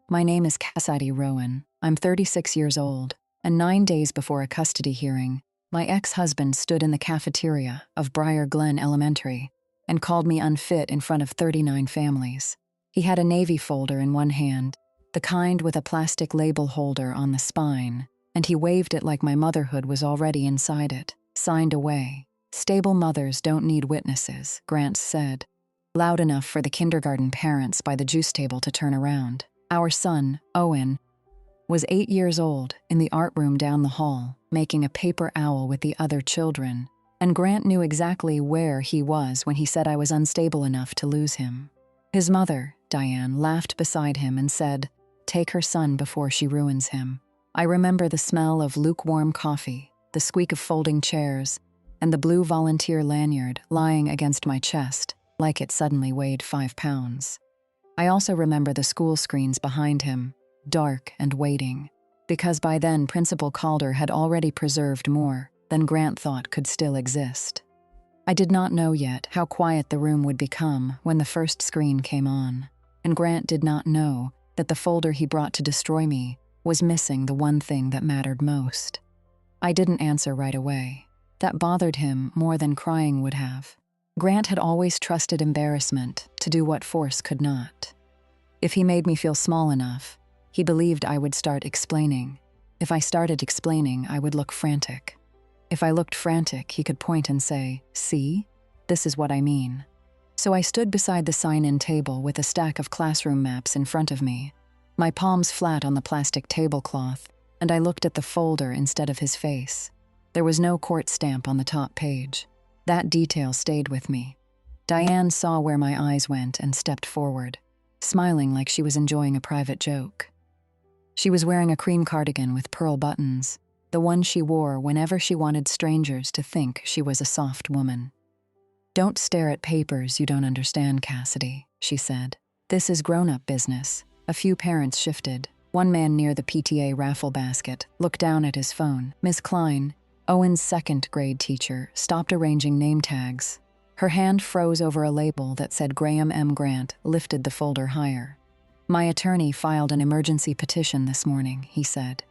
My name is Cassidy Rowan. I'm 36 years old, and 9 days before a custody hearing, my ex-husband stood in the cafeteria of Briar Glen Elementary and called me unfit in front of 39 families. He had a navy folder in one hand, the kind with a plastic label holder on the spine, and he waved it like my motherhood was already inside it, signed away. "Stable mothers don't need witnesses," Grant said, loud enough for the kindergarten parents by the juice table to turn around. Our son, Owen, was 8 years old in the art room down the hall, making a paper owl with the other children, and Grant knew exactly where he was when he said I was unstable enough to lose him. His mother, Diane, laughed beside him and said, "Take her son before she ruins him." I remember the smell of lukewarm coffee, the squeak of folding chairs, and the blue volunteer lanyard lying against my chest like it suddenly weighed 5 pounds. I also remember the school screens behind him, dark and waiting, because by then Principal Calder had already preserved more than Grant thought could still exist. I did not know yet how quiet the room would become when the first screen came on, and Grant did not know that the folder he brought to destroy me was missing the one thing that mattered most. I didn't answer right away. That bothered him more than crying would have. Grant had always trusted embarrassment to do what force could not. If he made me feel small enough, he believed I would start explaining. If I started explaining, I would look frantic. If I looked frantic, he could point and say, "See? This is what I mean." So I stood beside the sign-in table with a stack of classroom maps in front of me, my palms flat on the plastic tablecloth, and I looked at the folder instead of his face. There was no court stamp on the top page. That detail stayed with me. Diane saw where my eyes went and stepped forward, smiling like she was enjoying a private joke. She was wearing a cream cardigan with pearl buttons, the one she wore whenever she wanted strangers to think she was a soft woman. "Don't stare at papers you don't understand, Cassidy," she said. "This is grown-up business." A few parents shifted. One man near the PTA raffle basket looked down at his phone. Miss Klein, Owen's second-grade teacher, stopped arranging name tags. Her hand froze over a label that said Graham M. Grant, lifted the folder higher. "My attorney filed an emergency petition this morning," he said.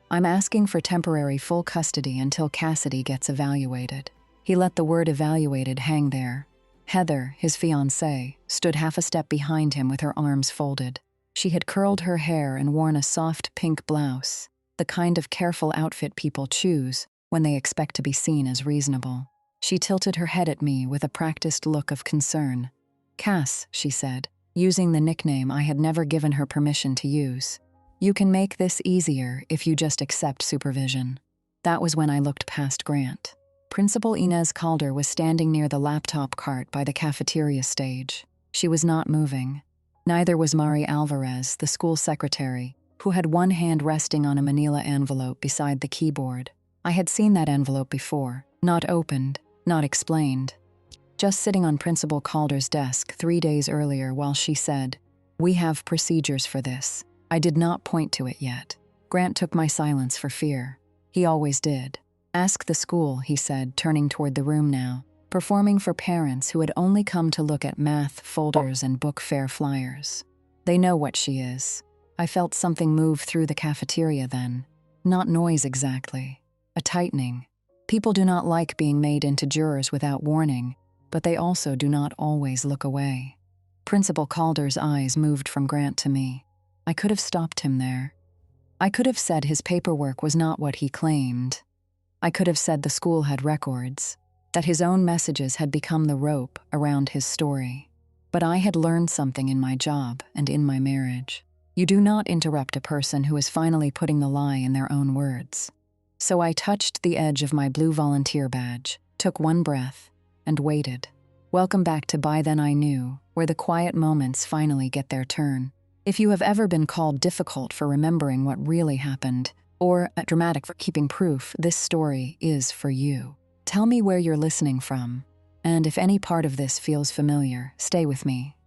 "I'm asking for temporary full custody until Cassidy gets evaluated." He let the word evaluated hang there. Heather, his fiancée, stood half a step behind him with her arms folded. She had curled her hair and worn a soft pink blouse, the kind of careful outfit people choose when they expect to be seen as reasonable. She tilted her head at me with a practiced look of concern. "Cass," she said, using the nickname I had never given her permission to use. "You can make this easier if you just accept supervision." That was when I looked past Grant. Principal Inez Calder was standing near the laptop cart by the cafeteria stage. She was not moving. Neither was Mari Alvarez, the school secretary, who had one hand resting on a manila envelope beside the keyboard. I had seen that envelope before, not opened, not explained. Just sitting on Principal Calder's desk 3 days earlier while she said, "We have procedures for this." I did not point to it yet. Grant took my silence for fear. He always did. "Ask the school," he said, turning toward the room now, performing for parents who had only come to look at math folders and book fair flyers. "They know what she is." I felt something move through the cafeteria then. Not noise exactly. A tightening. People do not like being made into jurors without warning, but they also do not always look away. Principal Calder's eyes moved from Grant to me. I could have stopped him there. I could have said his paperwork was not what he claimed. I could have said the school had records, that his own messages had become the rope around his story. But I had learned something in my job and in my marriage. You do not interrupt a person who is finally putting the lie in their own words. So I touched the edge of my blue volunteer badge, took one breath, and waited. Welcome back to By Then I Knew, where the quiet moments finally get their turn. If you have ever been called difficult for remembering what really happened, or dramatic for keeping proof, this story is for you. Tell me where you're listening from, and if any part of this feels familiar, stay with me.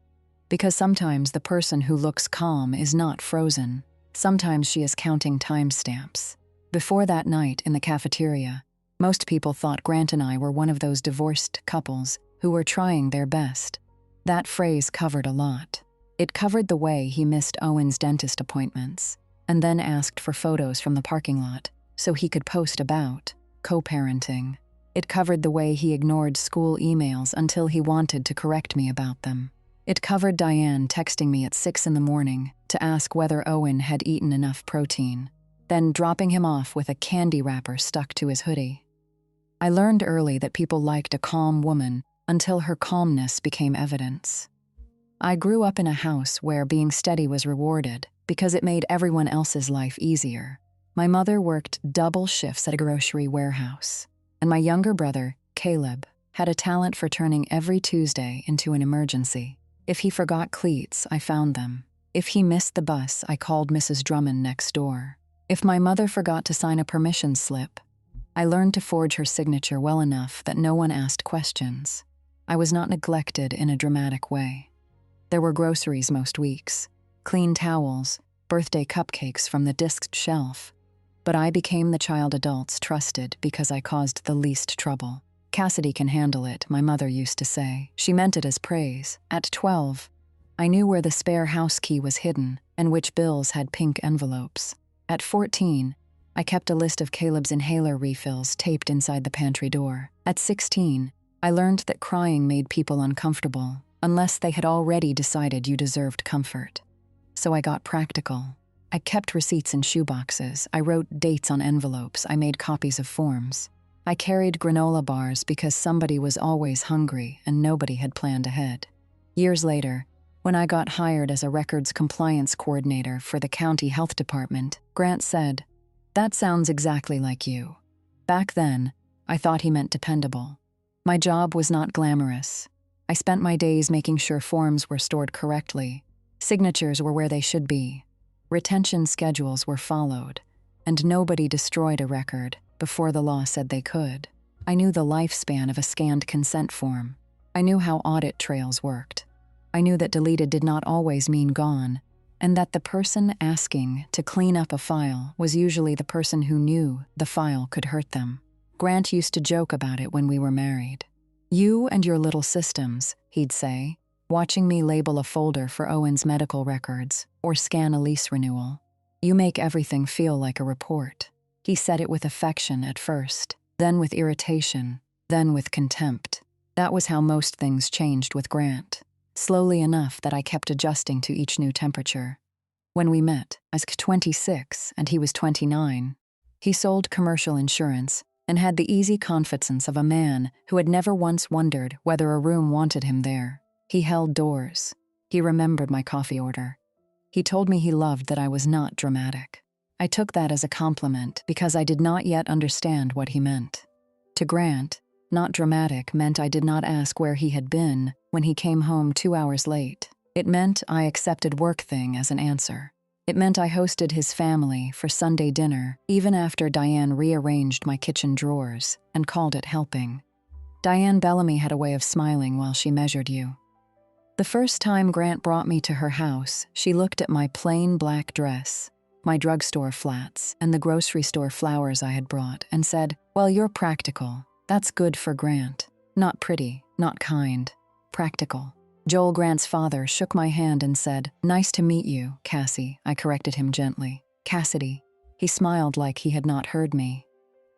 Because sometimes the person who looks calm is not frozen. Sometimes she is counting timestamps. Before that night in the cafeteria, most people thought Grant and I were one of those divorced couples who were trying their best. That phrase covered a lot. It covered the way he missed Owen's dentist appointments, and then asked for photos from the parking lot so he could post about co-parenting. It covered the way he ignored school emails until he wanted to correct me about them. It covered Diane texting me at 6 in the morning to ask whether Owen had eaten enough protein, then dropping him off with a candy wrapper stuck to his hoodie. I learned early that people liked a calm woman until her calmness became evidence. I grew up in a house where being steady was rewarded because it made everyone else's life easier. My mother worked double shifts at a grocery warehouse, and my younger brother, Caleb, had a talent for turning every Tuesday into an emergency. If he forgot cleats, I found them. If he missed the bus, I called Mrs. Drummond next door. If my mother forgot to sign a permission slip, I learned to forge her signature well enough that no one asked questions. I was not neglected in a dramatic way. There were groceries most weeks, clean towels, birthday cupcakes from the disced shelf, but I became the child adults trusted because I caused the least trouble. Cassidy can handle it, my mother used to say. She meant it as praise. At 12, I knew where the spare house key was hidden and which bills had pink envelopes. At 14, I kept a list of Caleb's inhaler refills taped inside the pantry door. At 16, I learned that crying made people uncomfortable, unless they had already decided you deserved comfort. So I got practical. I kept receipts in shoeboxes. I wrote dates on envelopes. I made copies of forms. I carried granola bars because somebody was always hungry and nobody had planned ahead. Years later, when I got hired as a records compliance coordinator for the county health department, Grant said, "That sounds exactly like you." Back then, I thought he meant dependable. My job was not glamorous. I spent my days making sure forms were stored correctly, signatures were where they should be, retention schedules were followed, and nobody destroyed a record before the law said they could. I knew the lifespan of a scanned consent form. I knew how audit trails worked. I knew that deleted did not always mean gone, and that the person asking to clean up a file was usually the person who knew the file could hurt them. Grant used to joke about it when we were married. "You and your little systems," he'd say, watching me label a folder for Owen's medical records or scan a lease renewal. "You make everything feel like a report." He said it with affection at first, then with irritation, then with contempt. That was how most things changed with Grant, slowly enough that I kept adjusting to each new temperature. When we met, I was 26 and he was 29. He sold commercial insurance and had the easy confidence of a man who had never once wondered whether a room wanted him there. He held doors. He remembered my coffee order. He told me he loved that I was not dramatic. I took that as a compliment because I did not yet understand what he meant. To Grant, not dramatic meant I did not ask where he had been when he came home 2 hours late. It meant I accepted work thing as an answer. It meant I hosted his family for Sunday dinner even after Diane rearranged my kitchen drawers and called it helping. Diane Bellamy had a way of smiling while she measured you. The first time Grant brought me to her house, she looked at my plain black dress, my drugstore flats, and the grocery store flowers I had brought, and said, "Well, you're practical. That's good for Grant. Not pretty, not kind. Practical." Joel, Grant's father, shook my hand and said, "Nice to meet you, Cassie." I corrected him gently. "Cassidy." He smiled like he had not heard me.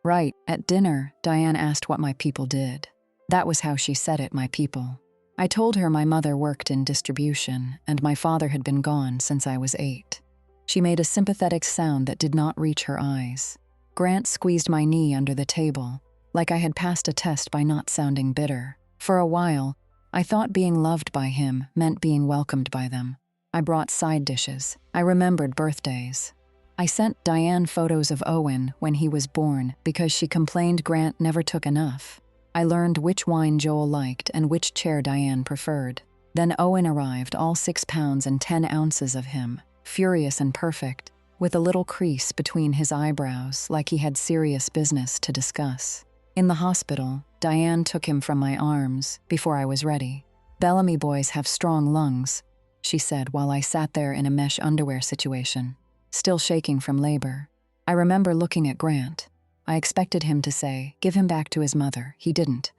Right, at dinner, Diane asked what my people did. That was how she said it, my people. I told her my mother worked in distribution, and my father had been gone since I was 8. She made a sympathetic sound that did not reach her eyes. Grant squeezed my knee under the table, like I had passed a test by not sounding bitter. For a while, I thought being loved by him meant being welcomed by them. I brought side dishes. I remembered birthdays. I sent Diane photos of Owen when he was born because she complained Grant never took enough. I learned which wine Joel liked and which chair Diane preferred. Then Owen arrived, all 6 pounds and 10 ounces of him, furious and perfect, with a little crease between his eyebrows like he had serious business to discuss. In the hospital, Diane took him from my arms before I was ready. "Bellamy boys have strong lungs," she said while I sat there in a mesh underwear situation, still shaking from labor. I remember looking at Grant. I expected him to say, "Give him back to his mother." He didn't.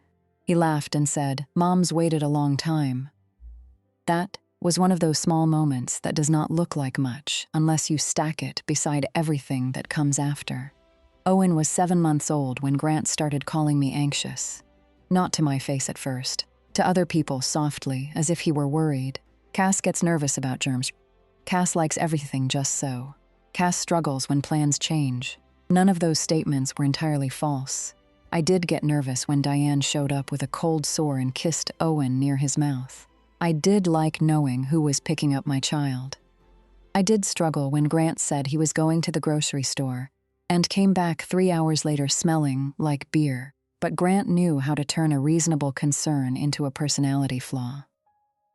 He laughed and said, "Mom's waited a long time." That was one of those small moments that does not look like much unless you stack it beside everything that comes after. Owen was 7 months old when Grant started calling me anxious. Not to my face at first, to other people softly, as if he were worried. Cass gets nervous about germs. Cass likes everything just so. Cass struggles when plans change. None of those statements were entirely false. I did get nervous when Diane showed up with a cold sore and kissed Owen near his mouth. I did like knowing who was picking up my child. I did struggle when Grant said he was going to the grocery store and came back 3 hours later smelling like beer. But Grant knew how to turn a reasonable concern into a personality flaw.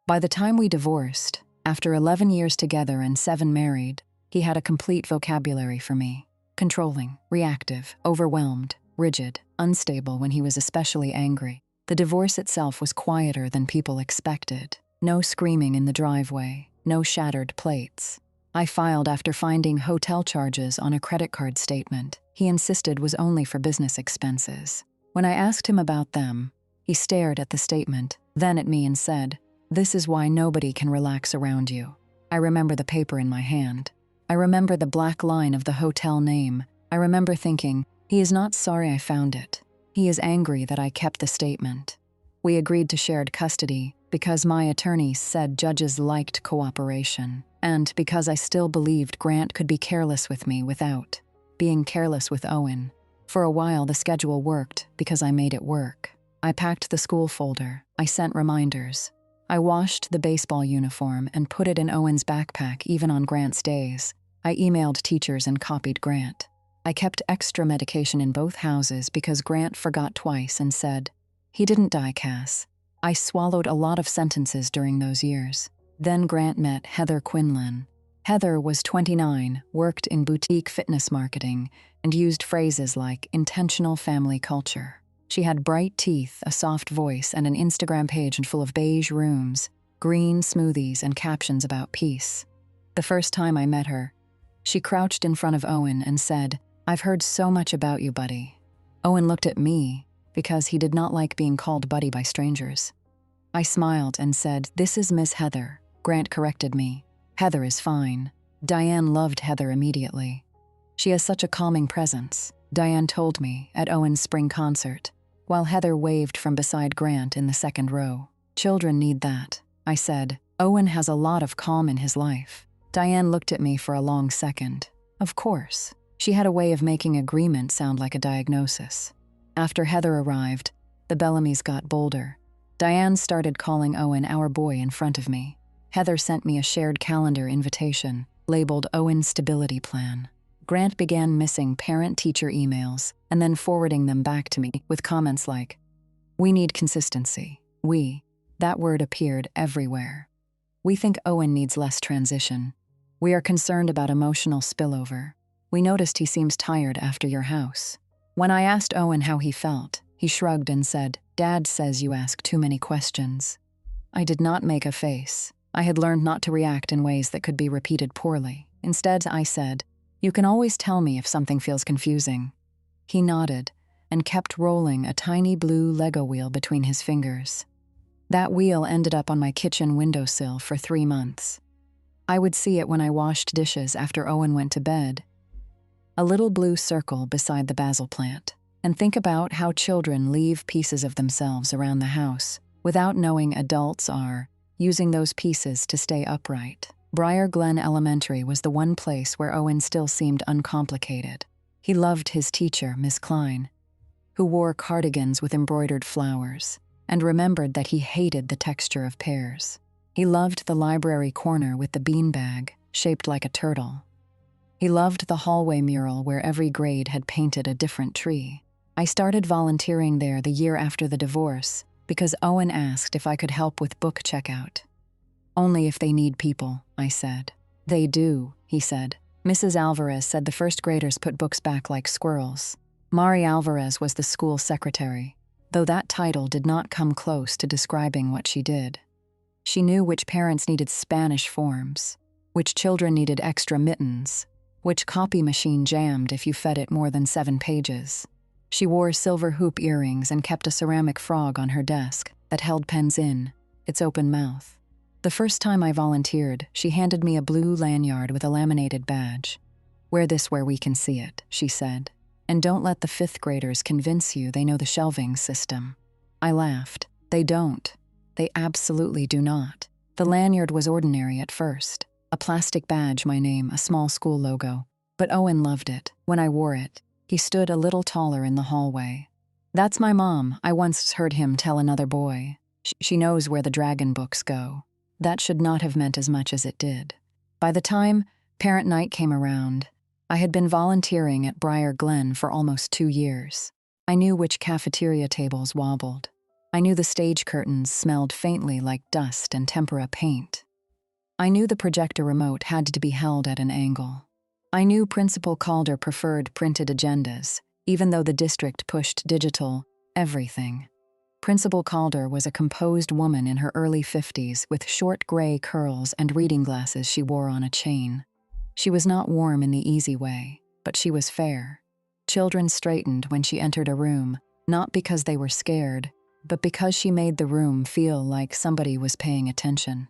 By the time we divorced, after 11 years together and 7 married, he had a complete vocabulary for me. Controlling, reactive, overwhelmed, rigid, unstable when he was especially angry. The divorce itself was quieter than people expected. No screaming in the driveway, no shattered plates. I filed after finding hotel charges on a credit card statement he insisted was only for business expenses. When I asked him about them, he stared at the statement, then at me and said, "This is why nobody can relax around you." I remember the paper in my hand. I remember the black line of the hotel name. I remember thinking, he is not sorry I found it. He is angry that I kept the statement. We agreed to shared custody because my attorney said judges liked cooperation, and because I still believed Grant could be careless with me without being careless with Owen. For a while, the schedule worked because I made it work. I packed the school folder. I sent reminders. I washed the baseball uniform and put it in Owen's backpack even on Grant's days. I emailed teachers and copied Grant. I kept extra medication in both houses because Grant forgot twice and said, "He didn't die, Cass." I swallowed a lot of sentences during those years. Then Grant met Heather Quinlan. Heather was 29, worked in boutique fitness marketing, and used phrases like intentional family culture. She had bright teeth, a soft voice, and an Instagram page full of beige rooms, green smoothies, and captions about peace. The first time I met her, she crouched in front of Owen and said, "I've heard so much about you, buddy." Owen looked at me because he did not like being called buddy by strangers. I smiled and said, "This is Miss Heather." Grant corrected me. "Heather is fine." Diane loved Heather immediately. "She has such a calming presence," Diane told me at Owen's spring concert, while Heather waved from beside Grant in the second row. "Children need that," I said. "Owen has a lot of calm in his life." Diane looked at me for a long second. Of course. She had a way of making agreement sound like a diagnosis. After Heather arrived, the Bellamys got bolder. Diane started calling Owen our boy in front of me. Heather sent me a shared calendar invitation labeled Owen Stability Plan. Grant began missing parent-teacher emails and then forwarding them back to me with comments like, "We need consistency. That word appeared everywhere. We think Owen needs less transition. We are concerned about emotional spillover. We noticed he seems tired after your house." When I asked Owen how he felt, he shrugged and said, "Dad says you ask too many questions." I did not make a face. I had learned not to react in ways that could be repeated poorly. Instead, I said, "You can always tell me if something feels confusing." He nodded and kept rolling a tiny blue Lego wheel between his fingers. That wheel ended up on my kitchen windowsill for 3 months. I would see it when I washed dishes after Owen went to bed. A little blue circle beside the basil plant. And think about how children leave pieces of themselves around the house without knowing adults are using those pieces to stay upright. Briar Glen Elementary was the one place where Owen still seemed uncomplicated. He loved his teacher, Miss Klein, who wore cardigans with embroidered flowers, and remembered that he hated the texture of pears. He loved the library corner with the beanbag, shaped like a turtle. He loved the hallway mural where every grade had painted a different tree. I started volunteering there the year after the divorce because Owen asked if I could help with book checkout. "Only if they need people," I said. "They do," he said. Mrs. Alvarez said the first graders put books back like squirrels. Mari Alvarez was the school secretary, though that title did not come close to describing what she did. She knew which parents needed Spanish forms, which children needed extra mittens, which copy machine jammed if you fed it more than 7 pages. She wore silver hoop earrings and kept a ceramic frog on her desk that held pens in its open mouth. The first time I volunteered, she handed me a blue lanyard with a laminated badge. "Wear this where we can see it," she said. "And don't let the 5th graders convince you they know the shelving system." I laughed. They don't. They absolutely do not. The lanyard was ordinary at first. A plastic badge, my name, a small school logo. But Owen loved it. When I wore it, he stood a little taller in the hallway. "That's my mom," I once heard him tell another boy. She knows where the dragon books go." That should not have meant as much as it did. By the time parent night came around, I had been volunteering at Briar Glen for almost 2 years. I knew which cafeteria tables wobbled. I knew the stage curtains smelled faintly like dust and tempera paint. I knew the projector remote had to be held at an angle. I knew Principal Calder preferred printed agendas, even though the district pushed digital everything. Principal Calder was a composed woman in her early 50s with short gray curls and reading glasses she wore on a chain. She was not warm in the easy way, but she was fair. Children straightened when she entered a room, not because they were scared, but because she made the room feel like somebody was paying attention.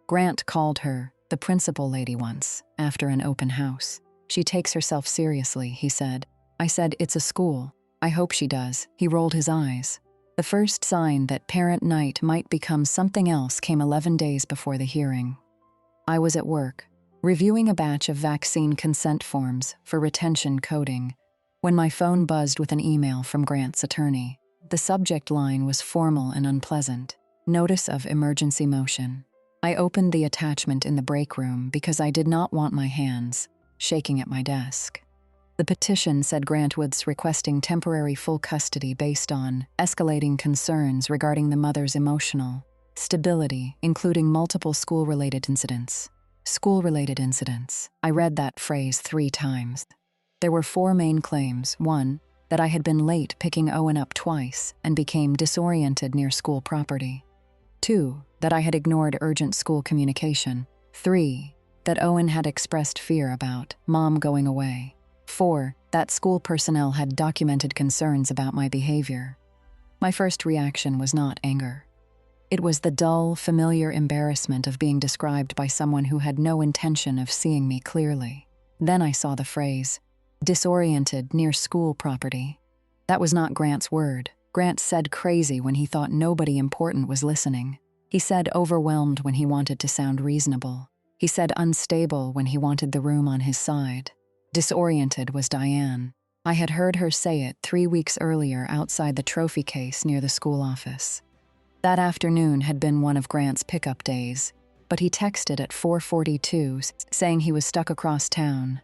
Grant called her the principal lady once, after an open house. "She takes herself seriously," he said. I said, "It's a school. I hope she does." He rolled his eyes. The first sign that parent night might become something else came 11 days before the hearing. I was at work, reviewing a batch of vaccine consent forms for retention coding, when my phone buzzed with an email from Grant's attorney. The subject line was formal and unpleasant. "Notice of emergency motion." I opened the attachment in the break room because I did not want my hands shaking at my desk. The petition said Grant was requesting temporary full custody based on escalating concerns regarding the mother's emotional stability, including multiple school-related incidents. School-related incidents. I read that phrase 3 times. There were 4 main claims. 1, that I had been late picking Owen up twice and became disoriented near school property. 2, that I had ignored urgent school communication. 3, that Owen had expressed fear about Mom going away. 4, that school personnel had documented concerns about my behavior. My first reaction was not anger. It was the dull, familiar embarrassment of being described by someone who had no intention of seeing me clearly. Then I saw the phrase, disoriented near school property. That was not Grant's word. Grant said crazy when he thought nobody important was listening. He said overwhelmed when he wanted to sound reasonable. He said unstable when he wanted the room on his side. Disoriented was Diane. I had heard her say it 3 weeks earlier outside the trophy case near the school office. That afternoon had been one of Grant's pickup days, but he texted at 4:42 saying he was stuck across town.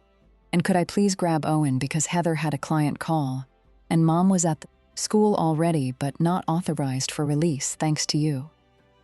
And could I please grab Owen because Heather had a client call, and Mom was at the school already but not authorized for release thanks to you.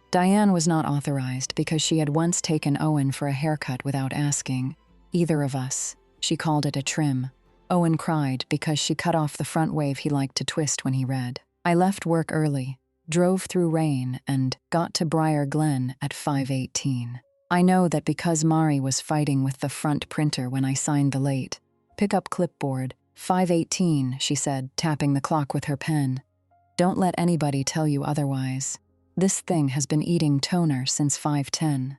Diane was not authorized because she had once taken Owen for a haircut without asking either of us. She called it a trim. Owen cried because she cut off the front wave he liked to twist when he read. I left work early, drove through rain, and got to Briar Glen at 5:18. I know that because Mari was fighting with the front printer when I signed the late pick-up clipboard. 5:18, she said, tapping the clock with her pen. Don't let anybody tell you otherwise. This thing has been eating toner since 5:10.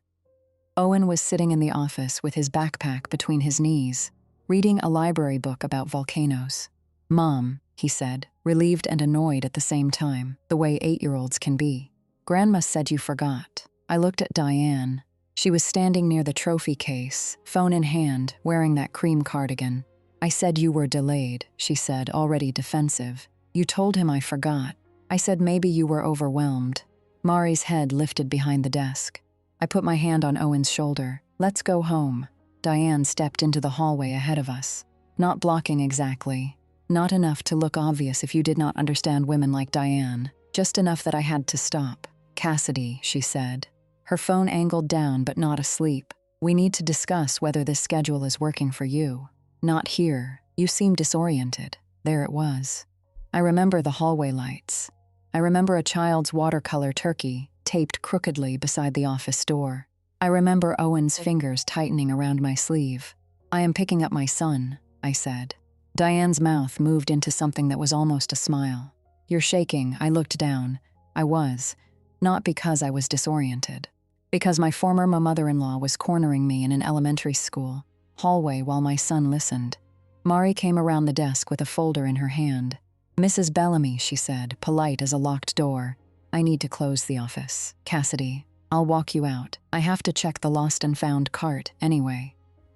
Owen was sitting in the office with his backpack between his knees, reading a library book about volcanoes. "Mom," he said, relieved and annoyed at the same time, the way 8-year-olds can be. "Grandma said you forgot." I looked at Diane. She was standing near the trophy case, phone in hand, wearing that cream cardigan. "I said you were delayed," she said, already defensive. "You told him I forgot." I said maybe you were overwhelmed. Mari's head lifted behind the desk. I put my hand on Owen's shoulder. "Let's go home." Diane stepped into the hallway ahead of us. Not blocking exactly. Not enough to look obvious if you did not understand women like Diane. Just enough that I had to stop. "Cassidy," she said. Her phone angled down but not asleep. "We need to discuss whether this schedule is working for you." "Not here. You seem disoriented." There it was. I remember the hallway lights. I remember a child's watercolor turkey taped crookedly beside the office door. I remember Owen's fingers tightening around my sleeve. "I am picking up my son," I said. Diane's mouth moved into something that was almost a smile. "You're shaking." I looked down. I was. Not because I was disoriented. Because my former mother-in-law was cornering me in an elementary school hallway while my son listened. Mari came around the desk with a folder in her hand. "Mrs. Bellamy," she said, polite as a locked door. "I need to close the office. Cassidy, I'll walk you out. I have to check the lost and found cart anyway."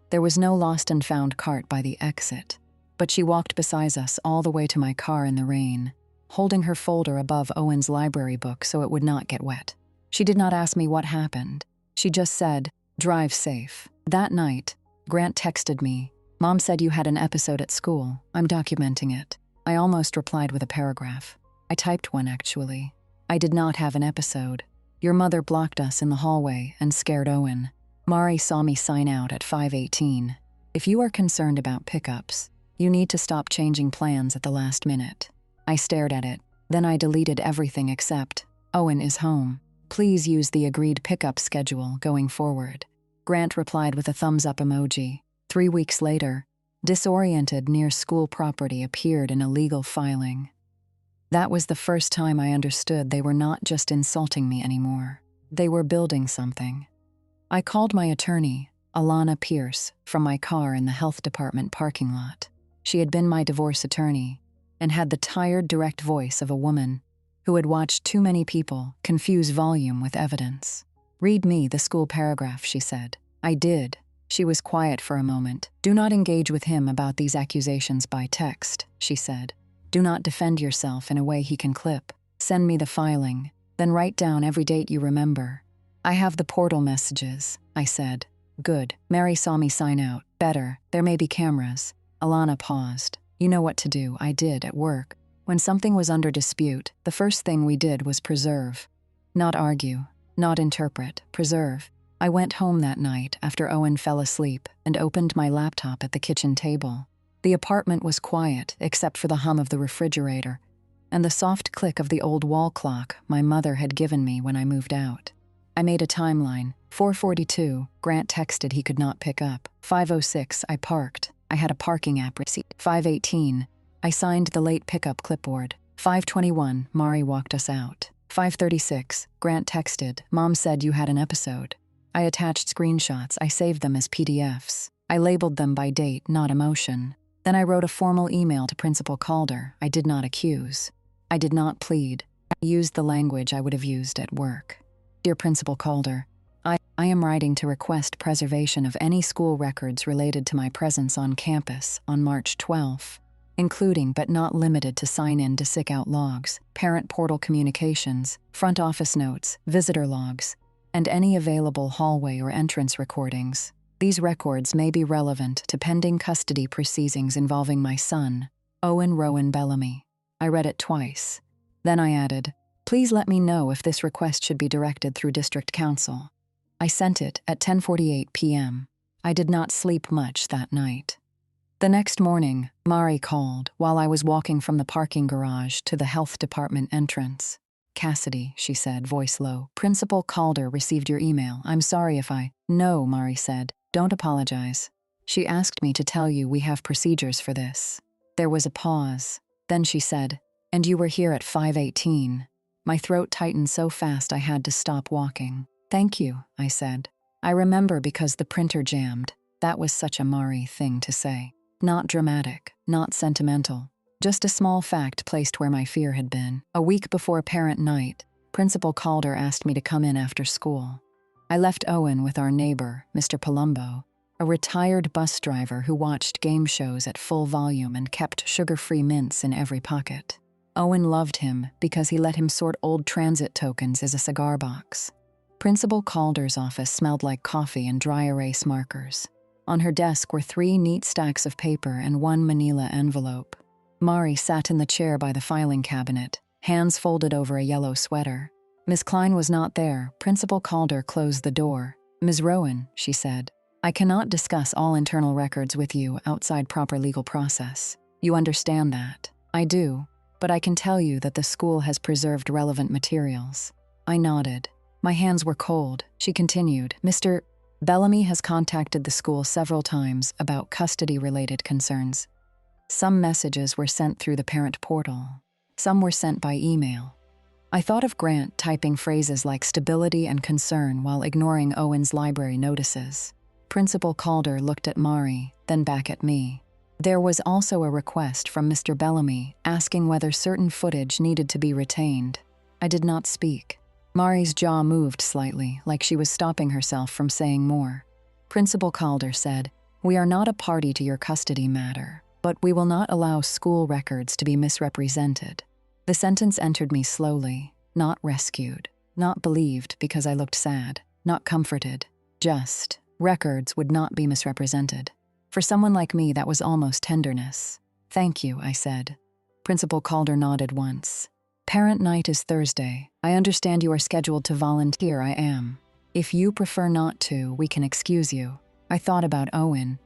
There was no lost and found cart by the exit, but she walked beside us all the way to my car in the rain, holding her folder above Owen's library book so it would not get wet. She did not ask me what happened. She just said, "Drive safe." That night, Grant texted me, "Mom said you had an episode at school. I'm documenting it." I almost replied with a paragraph. I typed one, actually. "I did not have an episode. Your mother blocked us in the hallway and scared Owen. Mari saw me sign out at 5:18. If you are concerned about pickups, you need to stop changing plans at the last minute." I stared at it. Then I deleted everything except, "Owen is home. Please use the agreed pickup schedule going forward." Grant replied with a thumbs-up emoji. 3 weeks later, disoriented near school property appeared in a legal filing. That was the first time I understood they were not just insulting me anymore. They were building something. I called my attorney, Alana Pierce, from my car in the health department parking lot. She had been my divorce attorney and had the tired, direct voice of a woman who had watched too many people confuse volume with evidence. "Read me the school paragraph," she said. I did. She was quiet for a moment. "Do not engage with him about these accusations by text," she said. "Do not defend yourself in a way he can clip. Send me the filing, then write down every date you remember." "I have the portal messages," I said. "Good. Mary saw me sign out. Better. There may be cameras." Alana paused. "You know what to do." I did at work. When something was under dispute, the first thing we did was preserve. Not argue, not interpret, preserve. I went home that night after Owen fell asleep and opened my laptop at the kitchen table. The apartment was quiet except for the hum of the refrigerator and the soft click of the old wall clock my mother had given me when I moved out. I made a timeline. 4:42, Grant texted he could not pick up. 5:06, I parked. I had a parking app receipt. 5:18, I signed the late pickup clipboard. 5:21, Mari walked us out. 5:36, Grant texted, "Mom said you had an episode." I attached screenshots. I saved them as PDFs. I labeled them by date, not emotion. Then I wrote a formal email to Principal Calder. I did not accuse. I did not plead. I used the language I would have used at work. "Dear Principal Calder, I am writing to request preservation of any school records related to my presence on campus on March 12th, including but not limited to sign-in to sick-out logs, parent portal communications, front office notes, visitor logs, and any available hallway or entrance recordings. These records may be relevant to pending custody proceedings involving my son, Owen Rowan Bellamy." I read it twice. Then I added, "Please let me know if this request should be directed through District Council." I sent it at 10:48 p.m. I did not sleep much that night. The next morning, Mari called while I was walking from the parking garage to the health department entrance. "Cassidy," she said, voice low, "Principal Calder received your email. I'm sorry if I—" "No," Mari said. "Don't apologize. She asked me to tell you we have procedures for this." There was a pause. Then she said, "And you were here at 5:18. My throat tightened so fast I had to stop walking. "Thank you," I said. I remember because the printer jammed. That was such a Mari thing to say. Not dramatic, not sentimental. Just a small fact placed where my fear had been. A week before parent night, Principal Calder asked me to come in after school. I left Owen with our neighbor, Mr. Palumbo, a retired bus driver who watched game shows at full volume and kept sugar-free mints in every pocket. Owen loved him because he let him sort old transit tokens as a cigar box. Principal Calder's office smelled like coffee and dry erase markers. On her desk were 3 neat stacks of paper and 1 manila envelope. Mari sat in the chair by the filing cabinet, hands folded over a yellow sweater. Miss Klein was not there. Principal Calder closed the door. "Ms. Rowan," she said, "I cannot discuss all internal records with you outside proper legal process. You understand that?" "I do, but I can tell you that the school has preserved relevant materials." I nodded. My hands were cold. She continued, "Mr. Bellamy has contacted the school several times about custody-related concerns. Some messages were sent through the parent portal. Some were sent by email. I thought of Grant typing phrases like stability and concern while ignoring Owen's library notices. Principal Calder looked at Mari, then back at me. There was also a request from Mr. Bellamy asking whether certain footage needed to be retained. I did not speak. Mari's jaw moved slightly, like she was stopping herself from saying more. Principal Calder said, "We are not a party to your custody matter, but we will not allow school records to be misrepresented." The sentence entered me slowly, not rescued, not believed because I looked sad, not comforted, just records would not be misrepresented. For someone like me, that was almost tenderness. "Thank you," I said. Principal Calder nodded once. "Parent night is Thursday. I understand you are scheduled to volunteer. I am. If you prefer not to, we can excuse you." I thought about Owen.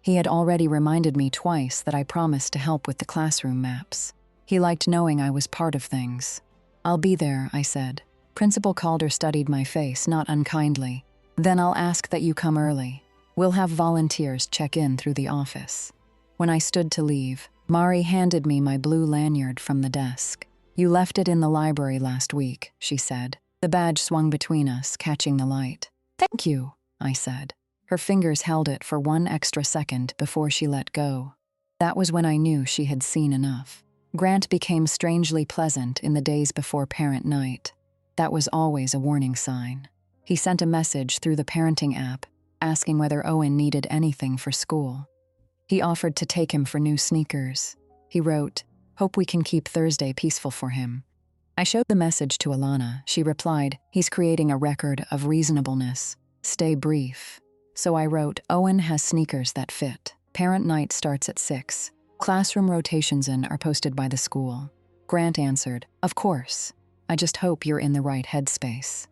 He had already reminded me twice that I promised to help with the classroom maps. He liked knowing I was part of things. "I'll be there," I said. Principal Calder studied my face, not unkindly. "Then I'll ask that you come early. We'll have volunteers check in through the office." When I stood to leave, Mari handed me my blue lanyard from the desk. "You left it in the library last week," she said. The badge swung between us, catching the light. "Thank you," I said. Her fingers held it for one extra second before she let go. That was when I knew she had seen enough. Grant became strangely pleasant in the days before parent night. That was always a warning sign. He sent a message through the parenting app, asking whether Owen needed anything for school. He offered to take him for new sneakers. He wrote, "Hope we can keep Thursday peaceful for him." I showed the message to Alana. She replied, "He's creating a record of reasonableness. Stay brief." So I wrote, "Owen has sneakers that fit. Parent night starts at 6. Classroom rotations are posted by the school." Grant answered, "Of course. I just hope you're in the right headspace."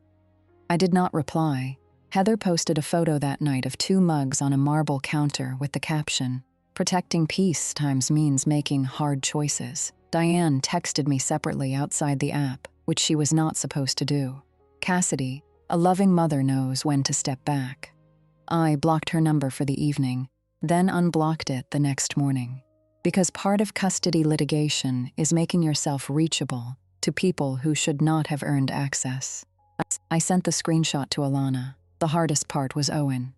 I did not reply. Heather posted a photo that night of 2 mugs on a marble counter with the caption, "Protecting peace times means making hard choices." Diane texted me separately outside the app, which she was not supposed to do. "Cassidy, a loving mother knows when to step back." I blocked her number for the evening, then unblocked it the next morning. Because part of custody litigation is making yourself reachable to people who should not have earned access. I sent the screenshot to Alana. The hardest part was Owen.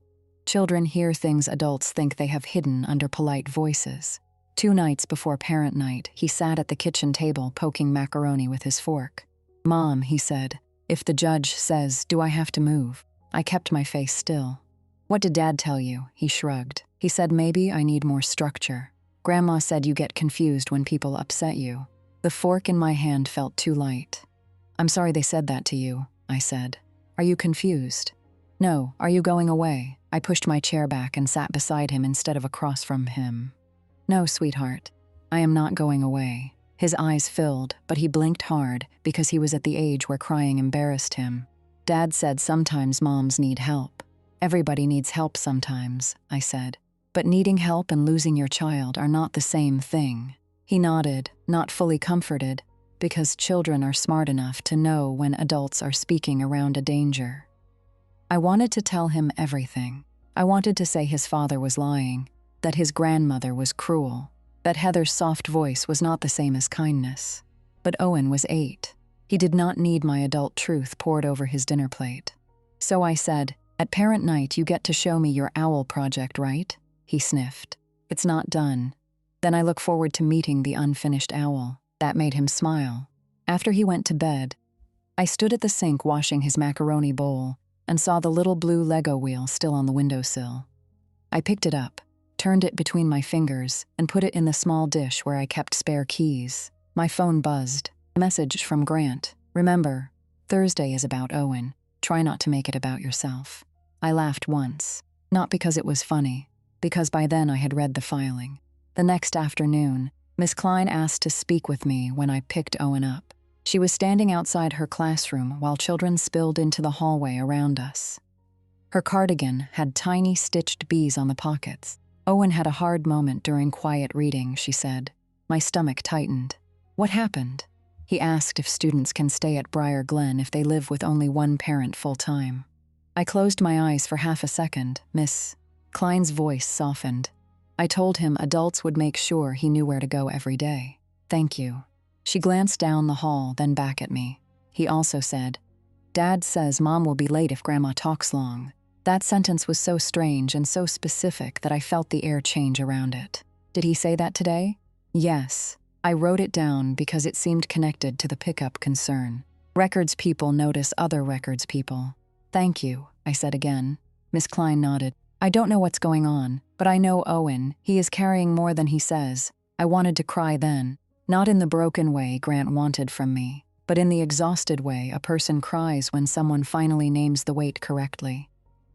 Children hear things adults think they have hidden under polite voices. 2 nights before parent night, he sat at the kitchen table poking macaroni with his fork. "Mom," he said, "if the judge says, do I have to move?" I kept my face still. "What did Dad tell you?" He shrugged. He said, "Maybe I need more structure. Grandma said you get confused when people upset you." The fork in my hand felt too light. "I'm sorry they said that to you," I said. "Are you confused?" "No, are you going away?" I pushed my chair back and sat beside him instead of across from him. "No, sweetheart, I am not going away." His eyes filled, but he blinked hard because he was at the age where crying embarrassed him. "Dad said sometimes moms need help." "Everybody needs help sometimes," I said. "But needing help and losing your child are not the same thing." He nodded, not fully comforted, because children are smart enough to know when adults are speaking around a danger. I wanted to tell him everything. I wanted to say his father was lying, that his grandmother was cruel, that Heather's soft voice was not the same as kindness. But Owen was 8. He did not need my adult truth poured over his dinner plate. So I said, "At parent night you get to show me your owl project, right?" He sniffed. "It's not done." "Then I look forward to meeting the unfinished owl." That made him smile. After he went to bed, I stood at the sink washing his macaroni bowl and saw the little blue Lego wheel still on the windowsill. I picked it up, turned it between my fingers, and put it in the small dish where I kept spare keys. My phone buzzed. A message from Grant. "Remember, Thursday is about Owen. Try not to make it about yourself." I laughed once, not because it was funny, because by then I had read the filing. The next afternoon, Miss Klein asked to speak with me when I picked Owen up. She was standing outside her classroom while children spilled into the hallway around us. Her cardigan had tiny stitched bees on the pockets. "Owen had a hard moment during quiet reading," she said. My stomach tightened. "What happened?" He asked if students can stay at Briar Glen if they live with only one parent full-time. I closed my eyes for half a second. Miss Klein's voice softened. I told him adults would make sure he knew where to go every day. "Thank you." She glanced down the hall, then back at me. He also said, "Dad says Mom will be late if Grandma talks long." That sentence was so strange and so specific that I felt the air change around it. Did he say that today? Yes. I wrote it down because it seemed connected to the pickup concern. Records people notice other records people. "Thank you," I said again. Miss Klein nodded. "I don't know what's going on, but I know Owen. He is carrying more than he says." I wanted to cry then. Not in the broken way Grant wanted from me, but in the exhausted way a person cries when someone finally names the weight correctly.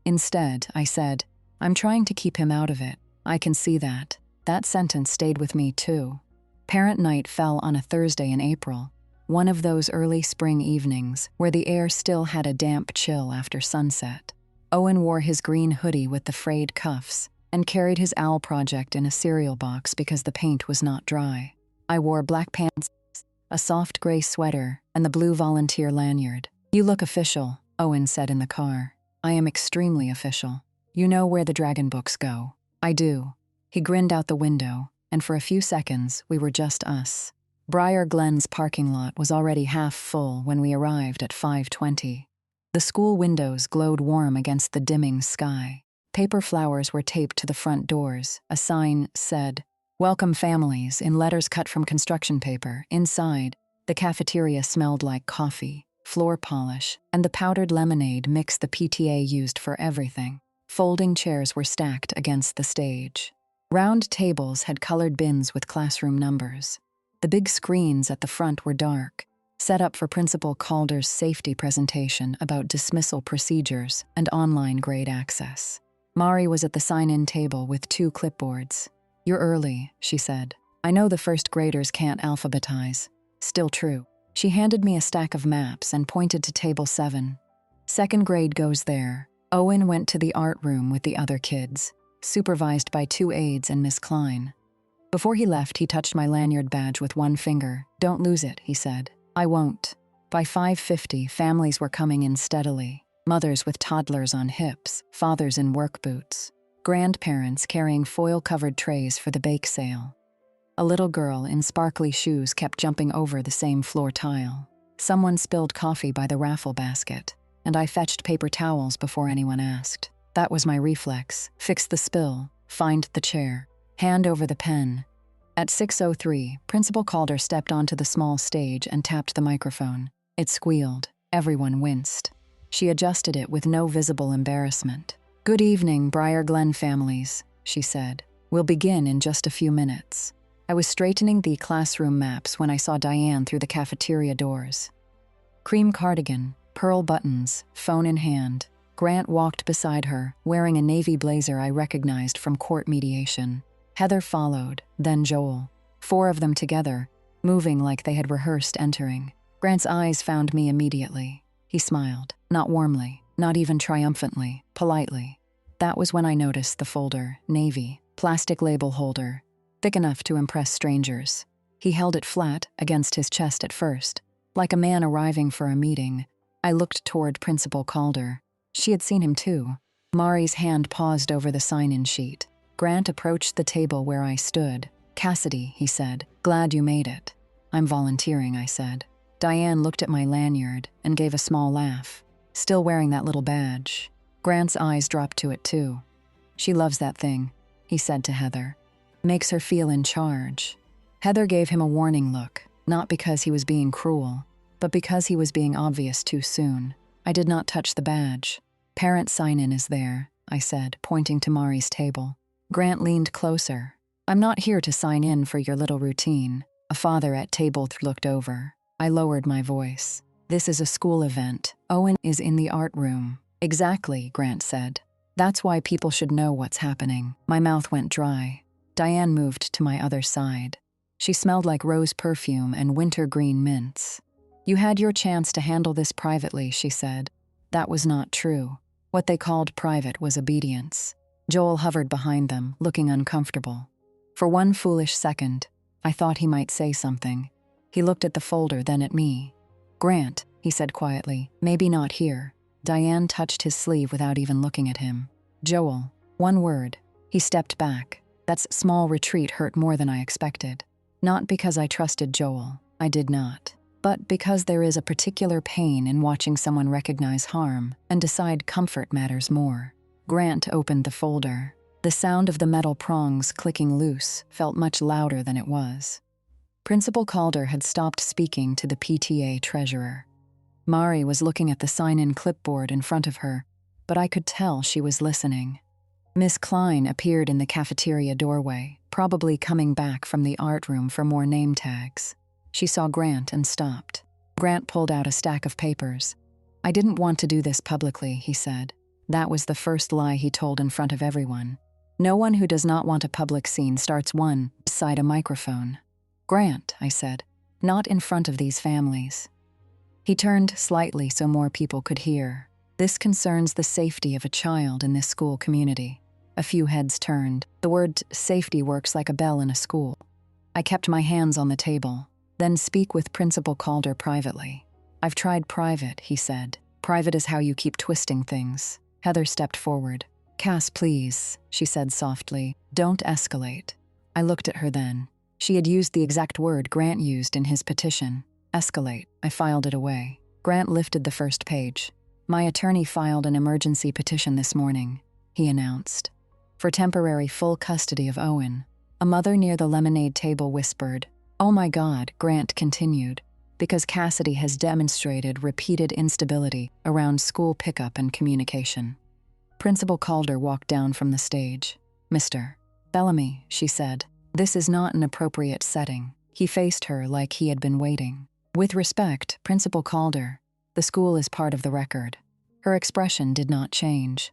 Instead, I said, "I'm trying to keep him out of it. I can see that." That sentence stayed with me too. Parent night fell on a Thursday in April, one of those early spring evenings where the air still had a damp chill after sunset. Owen wore his green hoodie with the frayed cuffs and carried his owl project in a cereal box because the paint was not dry. I wore black pants, a soft gray sweater, and the blue volunteer lanyard. "You look official," Owen said in the car. "I am extremely official. You know where the dragon books go." "I do." He grinned out the window, and for a few seconds, we were just us. Briar Glen's parking lot was already half full when we arrived at 5:20. The school windows glowed warm against the dimming sky. Paper flowers were taped to the front doors. A sign said, "Welcome families," in letters cut from construction paper. Inside, the cafeteria smelled like coffee, floor polish, and the powdered lemonade mix the PTA used for everything. Folding chairs were stacked against the stage. Round tables had colored bins with classroom numbers. The big screens at the front were dark, set up for Principal Calder's safety presentation about dismissal procedures and online grade access. Mari was at the sign-in table with 2 clipboards. "You're early," she said. "I know the first graders can't alphabetize." Still true. She handed me a stack of maps and pointed to table 7. "Second grade goes there." Owen went to the art room with the other kids, supervised by 2 aides and Miss Klein. Before he left, he touched my lanyard badge with 1 finger. "Don't lose it," he said. "I won't." By 5:50, families were coming in steadily. Mothers with toddlers on hips, fathers in work boots, grandparents carrying foil-covered trays for the bake sale. A little girl in sparkly shoes kept jumping over the same floor tile. Someone spilled coffee by the raffle basket, and I fetched paper towels before anyone asked. That was my reflex. Fix the spill, find the chair, hand over the pen. At 6:03, Principal Calder stepped onto the small stage and tapped the microphone. It squealed. Everyone winced. She adjusted it with no visible embarrassment. "Good evening, Briar Glen families," she said. "We'll begin in just a few minutes." I was straightening the classroom maps when I saw Diane through the cafeteria doors. Cream cardigan, pearl buttons, phone in hand. Grant walked beside her, wearing a navy blazer I recognized from court mediation. Heather followed, then Joel. 4 of them together, moving like they had rehearsed entering. Grant's eyes found me immediately. He smiled, not warmly, not even triumphantly, politely. That was when I noticed the folder, navy, plastic label holder, thick enough to impress strangers. He held it flat against his chest at first, like a man arriving for a meeting. I looked toward Principal Calder. She had seen him too. Mari's hand paused over the sign-in sheet. Grant approached the table where I stood. "Cassidy," he said, "glad you made it." "I'm volunteering," I said. Diane looked at my lanyard and gave a small laugh. "Still wearing that little badge." Grant's eyes dropped to it too. "She loves that thing," he said to Heather. "Makes her feel in charge." Heather gave him a warning look, not because he was being cruel, but because he was being obvious too soon. I did not touch the badge. "Parent sign-in is there," I said, pointing to Mari's table. Grant leaned closer. "I'm not here to sign in for your little routine." A father at table 3 looked over. I lowered my voice. "This is a school event. Owen is in the art room." "Exactly," Grant said. "That's why people should know what's happening." My mouth went dry. Diane moved to my other side. She smelled like rose perfume and wintergreen mints. "You had your chance to handle this privately," she said. That was not true. What they called private was obedience. Joel hovered behind them, looking uncomfortable. For 1 foolish second, I thought he might say something. He looked at the folder, then at me. "Grant," he said quietly, "maybe not here." Diane touched his sleeve without even looking at him. "Joel." 1 word. He stepped back. That small retreat hurt more than I expected. Not because I trusted Joel. I did not. but because there is a particular pain in watching someone recognize harm and decide comfort matters more. Grant opened the folder. The sound of the metal prongs clicking loose felt much louder than it was. Principal Calder had stopped speaking to the PTA treasurer. Mari was looking at the sign-in clipboard in front of her, but I could tell she was listening. Miss Klein appeared in the cafeteria doorway, probably coming back from the art room for more name tags. She saw Grant and stopped. Grant pulled out a stack of papers. "I didn't want to do this publicly," he said. That was the first lie he told in front of everyone. No one who does not want a public scene starts one beside a microphone. "Grant," I said, "not in front of these families." He turned slightly so more people could hear. "This concerns the safety of a child in this school community." A few heads turned. The word safety works like a bell in a school. I kept my hands on the table. "Then speak with Principal Calder privately." "I've tried private," he said. "Private is how you keep twisting things." Heather stepped forward. "Cass, please," she said softly. "Don't escalate." I looked at her then. She had used the exact word Grant used in his petition. Escalate. I filed it away. Grant lifted the first page. "My attorney filed an emergency petition this morning," he announced, "for temporary full custody of Owen." A mother near the lemonade table whispered. "Oh my God," Grant continued, "because Cassidy has demonstrated repeated instability around school pickup and communication." Principal Calder walked down from the stage. "Mr. Bellamy," she said, "this is not an appropriate setting." He faced her like he had been waiting. "With respect, Principal Calder, the school is part of the record." Her expression did not change.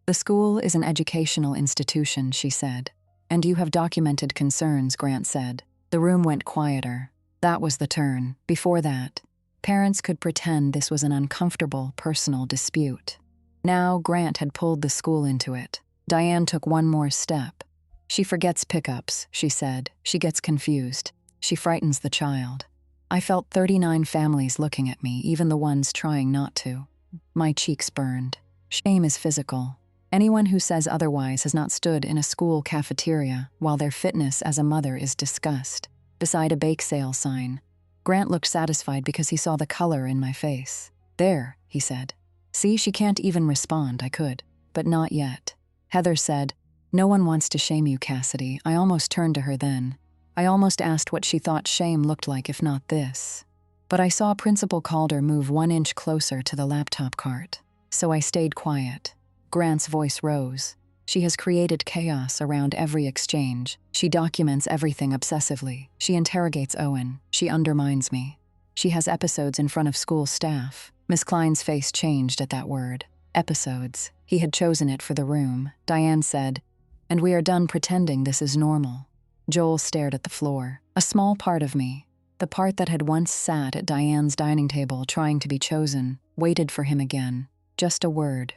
"The school is an educational institution," she said. "And you have documented concerns," Grant said. The room went quieter. That was the turn. Before that, parents could pretend this was an uncomfortable, personal dispute. Now Grant had pulled the school into it. Diane took one more step. "She forgets pickups," she said. "She gets confused. She frightens the child." I felt 39 families looking at me, even the ones trying not to. My cheeks burned. Shame is physical. Anyone who says otherwise has not stood in a school cafeteria while their fitness as a mother is discussed, beside a bake sale sign. Grant looked satisfied because he saw the color in my face. "There," he said. "See, she can't even respond." I could, but not yet. Heather said, "No one wants to shame you, Cassidy." I almost turned to her then. I almost asked what she thought shame looked like if not this. But I saw Principal Calder move 1 inch closer to the laptop cart, so I stayed quiet. Grant's voice rose. "She has created chaos around every exchange. She documents everything obsessively. She interrogates Owen. She undermines me. She has episodes in front of school staff." Miss Klein's face changed at that word. Episodes. He had chosen it for the room. Diane said, "And we are done pretending this is normal." Joel stared at the floor. A small part of me, the part that had once sat at Diane's dining table trying to be chosen, waited for him again. Just a word.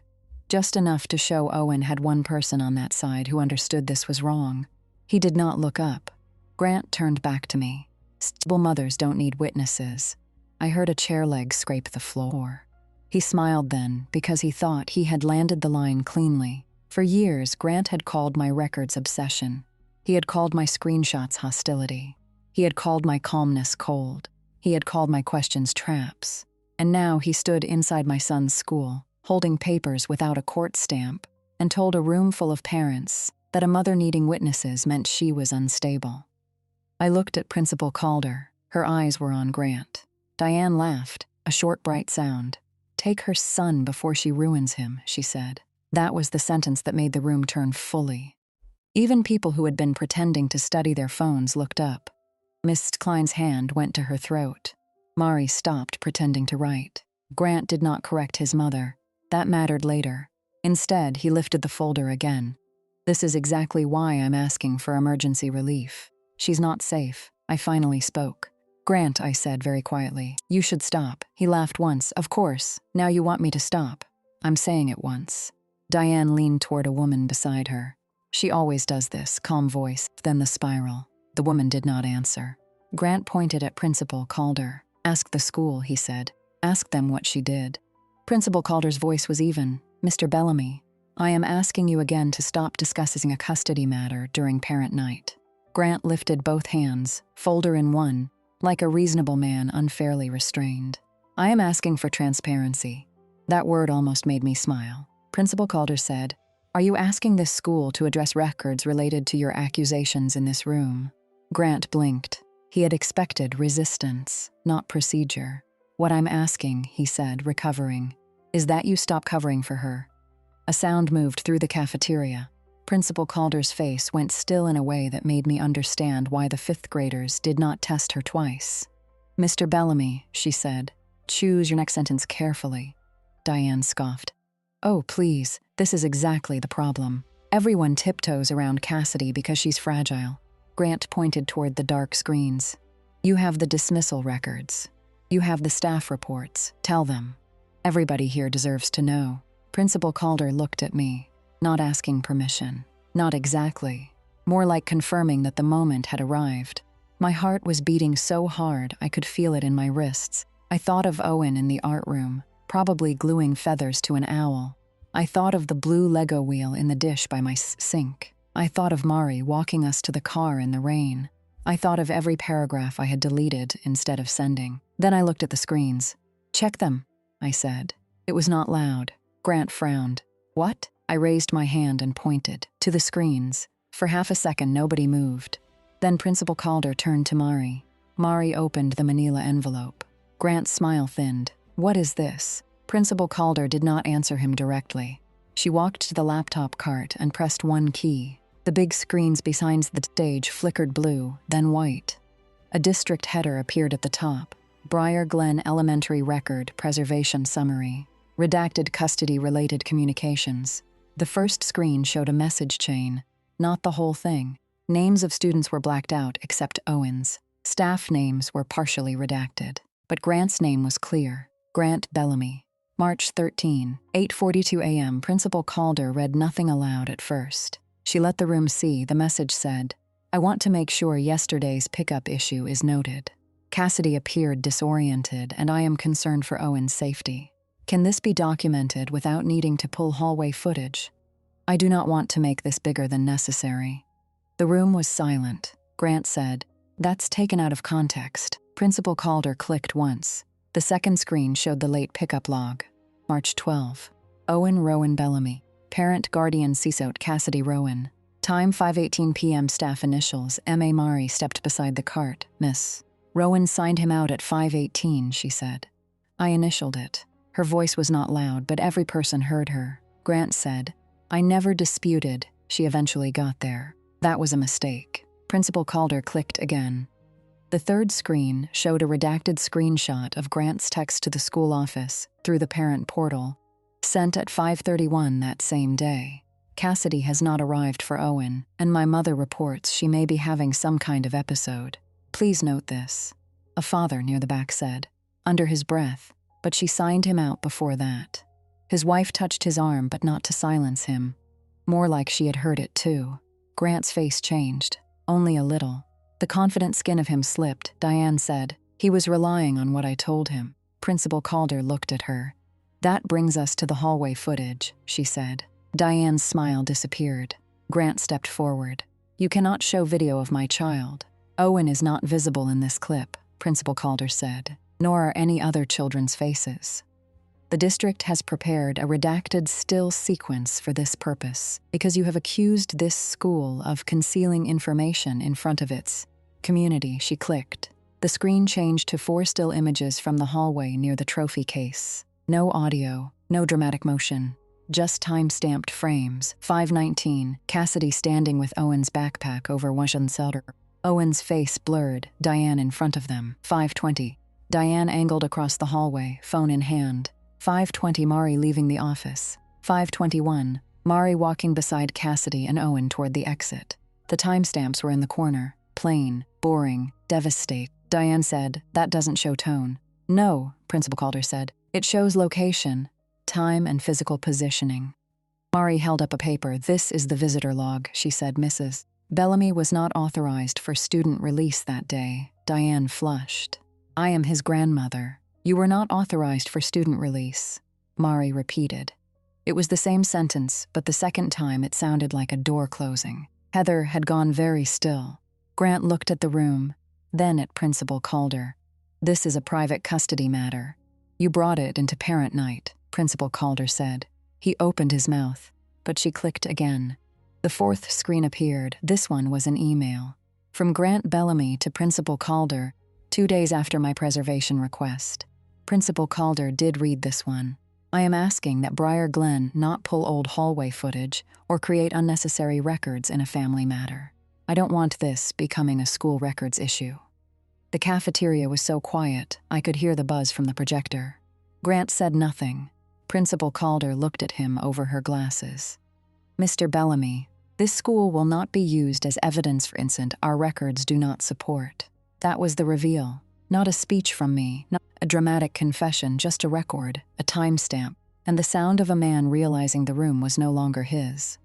Just enough to show Owen had one person on that side who understood this was wrong. He did not look up. Grant turned back to me. "Stable mothers don't need witnesses." I heard a chair leg scrape the floor. He smiled then, because he thought he had landed the line cleanly. For years, Grant had called my records obsession. He had called my screenshots hostility. He had called my calmness cold. He had called my questions traps. And now he stood inside my son's school, holding papers without a court stamp, and told a room full of parents that a mother needing witnesses meant she was unstable. I looked at Principal Calder. Her eyes were on Grant. Diane laughed, a short, bright sound. "Take her son before she ruins him," she said. That was the sentence that made the room turn fully. Even people who had been pretending to study their phones looked up. Miss Klein's hand went to her throat. Mari stopped pretending to write. Grant did not correct his mother. That mattered later. Instead, he lifted the folder again. "This is exactly why I'm asking for emergency relief. She's not safe." I finally spoke. "Grant," I said very quietly, "you should stop." He laughed once. "Of course. Now you want me to stop." "I'm saying it once." Diane leaned toward a woman beside her. She always does this, calm voice, then the spiral. The woman did not answer. Grant pointed at Principal Calder. "Ask the school," he said. "Ask them what she did." Principal Calder's voice was even. "Mr. Bellamy, I am asking you again to stop discussing a custody matter during parent night." Grant lifted both hands, folder in one, like a reasonable man unfairly restrained. I am asking for transparency. That word almost made me smile. Principal Calder said, "Are you asking this school to address records related to your accusations in this room?" Grant blinked. He had expected resistance, not procedure. "What I'm asking," he said, recovering, "is that you stop covering for her." A sound moved through the cafeteria. Principal Calder's face went still in a way that made me understand why the fifth graders did not test her twice. "Mr. Bellamy," she said, "choose your next sentence carefully." Diane scoffed. "Oh, please, this is exactly the problem. Everyone tiptoes around Cassidy because she's fragile." Grant pointed toward the dark screens. "You have the dismissal records. You have the staff reports. Tell them. Everybody here deserves to know." Principal Calder looked at me, not asking permission. Not exactly. More like confirming that the moment had arrived. My heart was beating so hard I could feel it in my wrists. I thought of Owen in the art room, probably gluing feathers to an owl. I thought of the blue Lego wheel in the dish by my sink. I thought of Mari walking us to the car in the rain. I thought of every paragraph I had deleted instead of sending. Then I looked at the screens. "Check them," I said. It was not loud. Grant frowned. "What?" I raised my hand and pointed to the screens. For half a second, nobody moved. Then Principal Calder turned to Mari. Mari opened the manila envelope. Grant's smile thinned. "What is this?" Principal Calder did not answer him directly. She walked to the laptop cart and pressed one key. The big screens behind the stage flickered blue, then white. A district header appeared at the top. Briar Glen Elementary Record Preservation Summary. Redacted custody-related communications. The first screen showed a message chain, not the whole thing. Names of students were blacked out except Owen's. Staff names were partially redacted. But Grant's name was clear. Grant Bellamy. March 13, 8:42 a.m. Principal Calder read nothing aloud at first. She let the room see. The message said, "I want to make sure yesterday's pickup issue is noted. Cassidy appeared disoriented, and I am concerned for Owen's safety. Can this be documented without needing to pull hallway footage? I do not want to make this bigger than necessary." The room was silent. Grant said, "That's taken out of context." Principal Calder clicked once. The second screen showed the late pickup log. March 12. Owen Rowan Bellamy. Parent Guardian Cesot Cassidy Rowan. Time 5:18 p.m. Staff initials. M.A. Mari stepped beside the cart. "Miss Rowan signed him out at 5:18, she said. I initialed it. Her voice was not loud, but every person heard her. Grant said, "I never disputed she eventually got there. That was a mistake." Principal Calder clicked again. The third screen showed a redacted screenshot of Grant's text to the school office through the parent portal, sent at 5:31 that same day. "Cassidy has not arrived for Owen, and my mother reports she may be having some kind of episode. Please note this," a father near the back said, under his breath, but she signed him out before that. His wife touched his arm, but not to silence him. More like she had heard it too. Grant's face changed, only a little. The confident skin of him slipped. Diane said, "He was relying on what I told him." Principal Calder looked at her. "That brings us to the hallway footage," she said. Diane's smile disappeared. Grant stepped forward. "You cannot show video of my child. Owen is not visible in this clip," Principal Calder said, "nor are any other children's faces. The district has prepared a redacted still sequence for this purpose because you have accused this school of concealing information in front of its community." She clicked. The screen changed to 4 still images from the hallway near the trophy case. No audio, no dramatic motion, just time-stamped frames. 5:19, Cassidy standing with Owen's backpack over Washington's shoulder. Owen's face blurred, Diane in front of them. 5:20, Diane angled across the hallway, phone in hand. 5:20, Mari leaving the office. 5:21, Mari walking beside Cassidy and Owen toward the exit. The timestamps were in the corner. Plain, boring, devastate. Diane said, "That doesn't show tone." "No," Principal Calder said. "It shows location, time, and physical positioning." Mari held up a paper. "This is the visitor log," she said. "Mrs. Bellamy was not authorized for student release that day." Diane flushed. "I am his grandmother. You were not authorized for student release," Mari repeated. It was the same sentence, but the second time it sounded like a door closing. Heather had gone very still. Grant looked at the room. Then at Principal Calder. "This is a private custody matter. You brought it into parent night," Principal Calder said. He opened his mouth, but she clicked again. The fourth screen appeared. This one was an email. From Grant Bellamy to Principal Calder, 2 days after my preservation request. Principal Calder did read this one. "I am asking that Briar Glen not pull old hallway footage or create unnecessary records in a family matter. I don't want this becoming a school records issue." The cafeteria was so quiet, I could hear the buzz from the projector. Grant said nothing. Principal Calder looked at him over her glasses. "Mr. Bellamy, this school will not be used as evidence for incident our records do not support." That was the reveal. Not a speech from me, not a dramatic confession, just a record, a timestamp, and the sound of a man realizing the room was no longer his.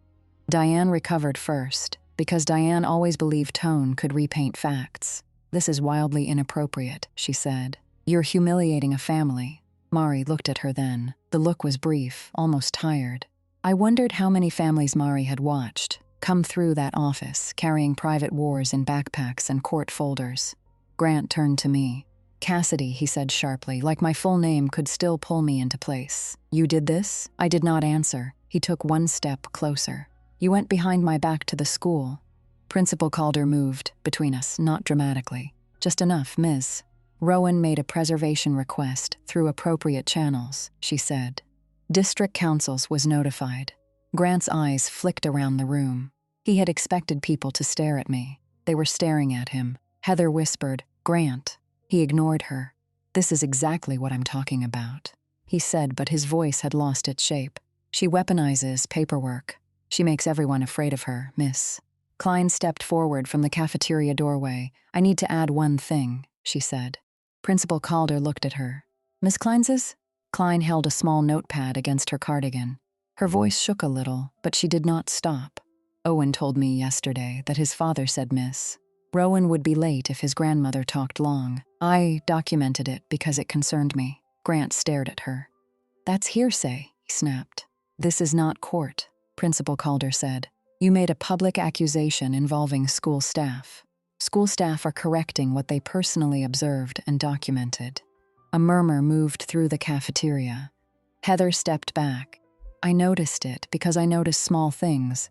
Diane recovered first, because Diane always believed tone could repaint facts. "This is wildly inappropriate," she said. "You're humiliating a family." Mari looked at her then. The look was brief, almost tired. I wondered how many families Mari had watched, come through that office, carrying private wars in backpacks and court folders. Grant turned to me. "Cassidy," he said sharply, like my full name could still pull me into place. "You did this?" I did not answer. He took one step closer. "You went behind my back to the school." Principal Calder moved between us, not dramatically. "Just enough, Ms. Rowan made a preservation request through appropriate channels," she said. District Councils was notified. Grant's eyes flicked around the room. He had expected people to stare at me. They were staring at him. Heather whispered, "Grant." He ignored her. "This is exactly what I'm talking about," he said, but his voice had lost its shape. "She weaponizes paperwork. She makes everyone afraid of her, Miss." Klein stepped forward from the cafeteria doorway. "I need to add one thing," she said. Principal Calder looked at her. "Miss Klein's?" Klein held a small notepad against her cardigan. Her voice shook a little, but she did not stop. "Owen told me yesterday that his father said Miss. Rowan would be late if his grandmother talked long. I documented it because it concerned me." Grant stared at her. "That's hearsay," he snapped. "This is not court," Principal Calder said. "You made a public accusation involving school staff. School staff are correcting what they personally observed and documented." A murmur moved through the cafeteria. Heather stepped back. "I noticed it because I notice small things."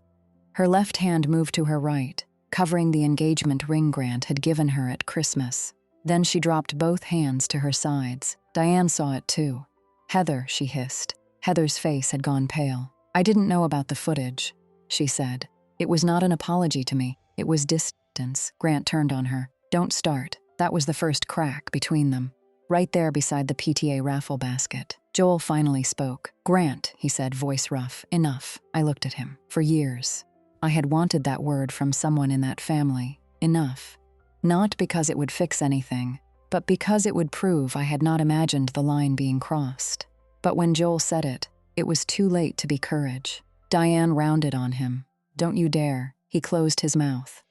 Her left hand moved to her right, covering the engagement ring Grant had given her at Christmas. Then she dropped both hands to her sides. Diane saw it too. "Heather," she hissed. Heather's face had gone pale. "I didn't know about the footage," she said. "It was not an apology to me. It was distance." Grant turned on her. "Don't start." That was the first crack between them. Right there beside the PTA raffle basket. Joel finally spoke. "Grant," he said, voice rough. "Enough." I looked at him. For years, I had wanted that word from someone in that family. Enough. Not because it would fix anything, but because it would prove I had not imagined the line being crossed. But when Joel said it, it was too late to be courage. Diane rounded on him. "Don't you dare." He closed his mouth.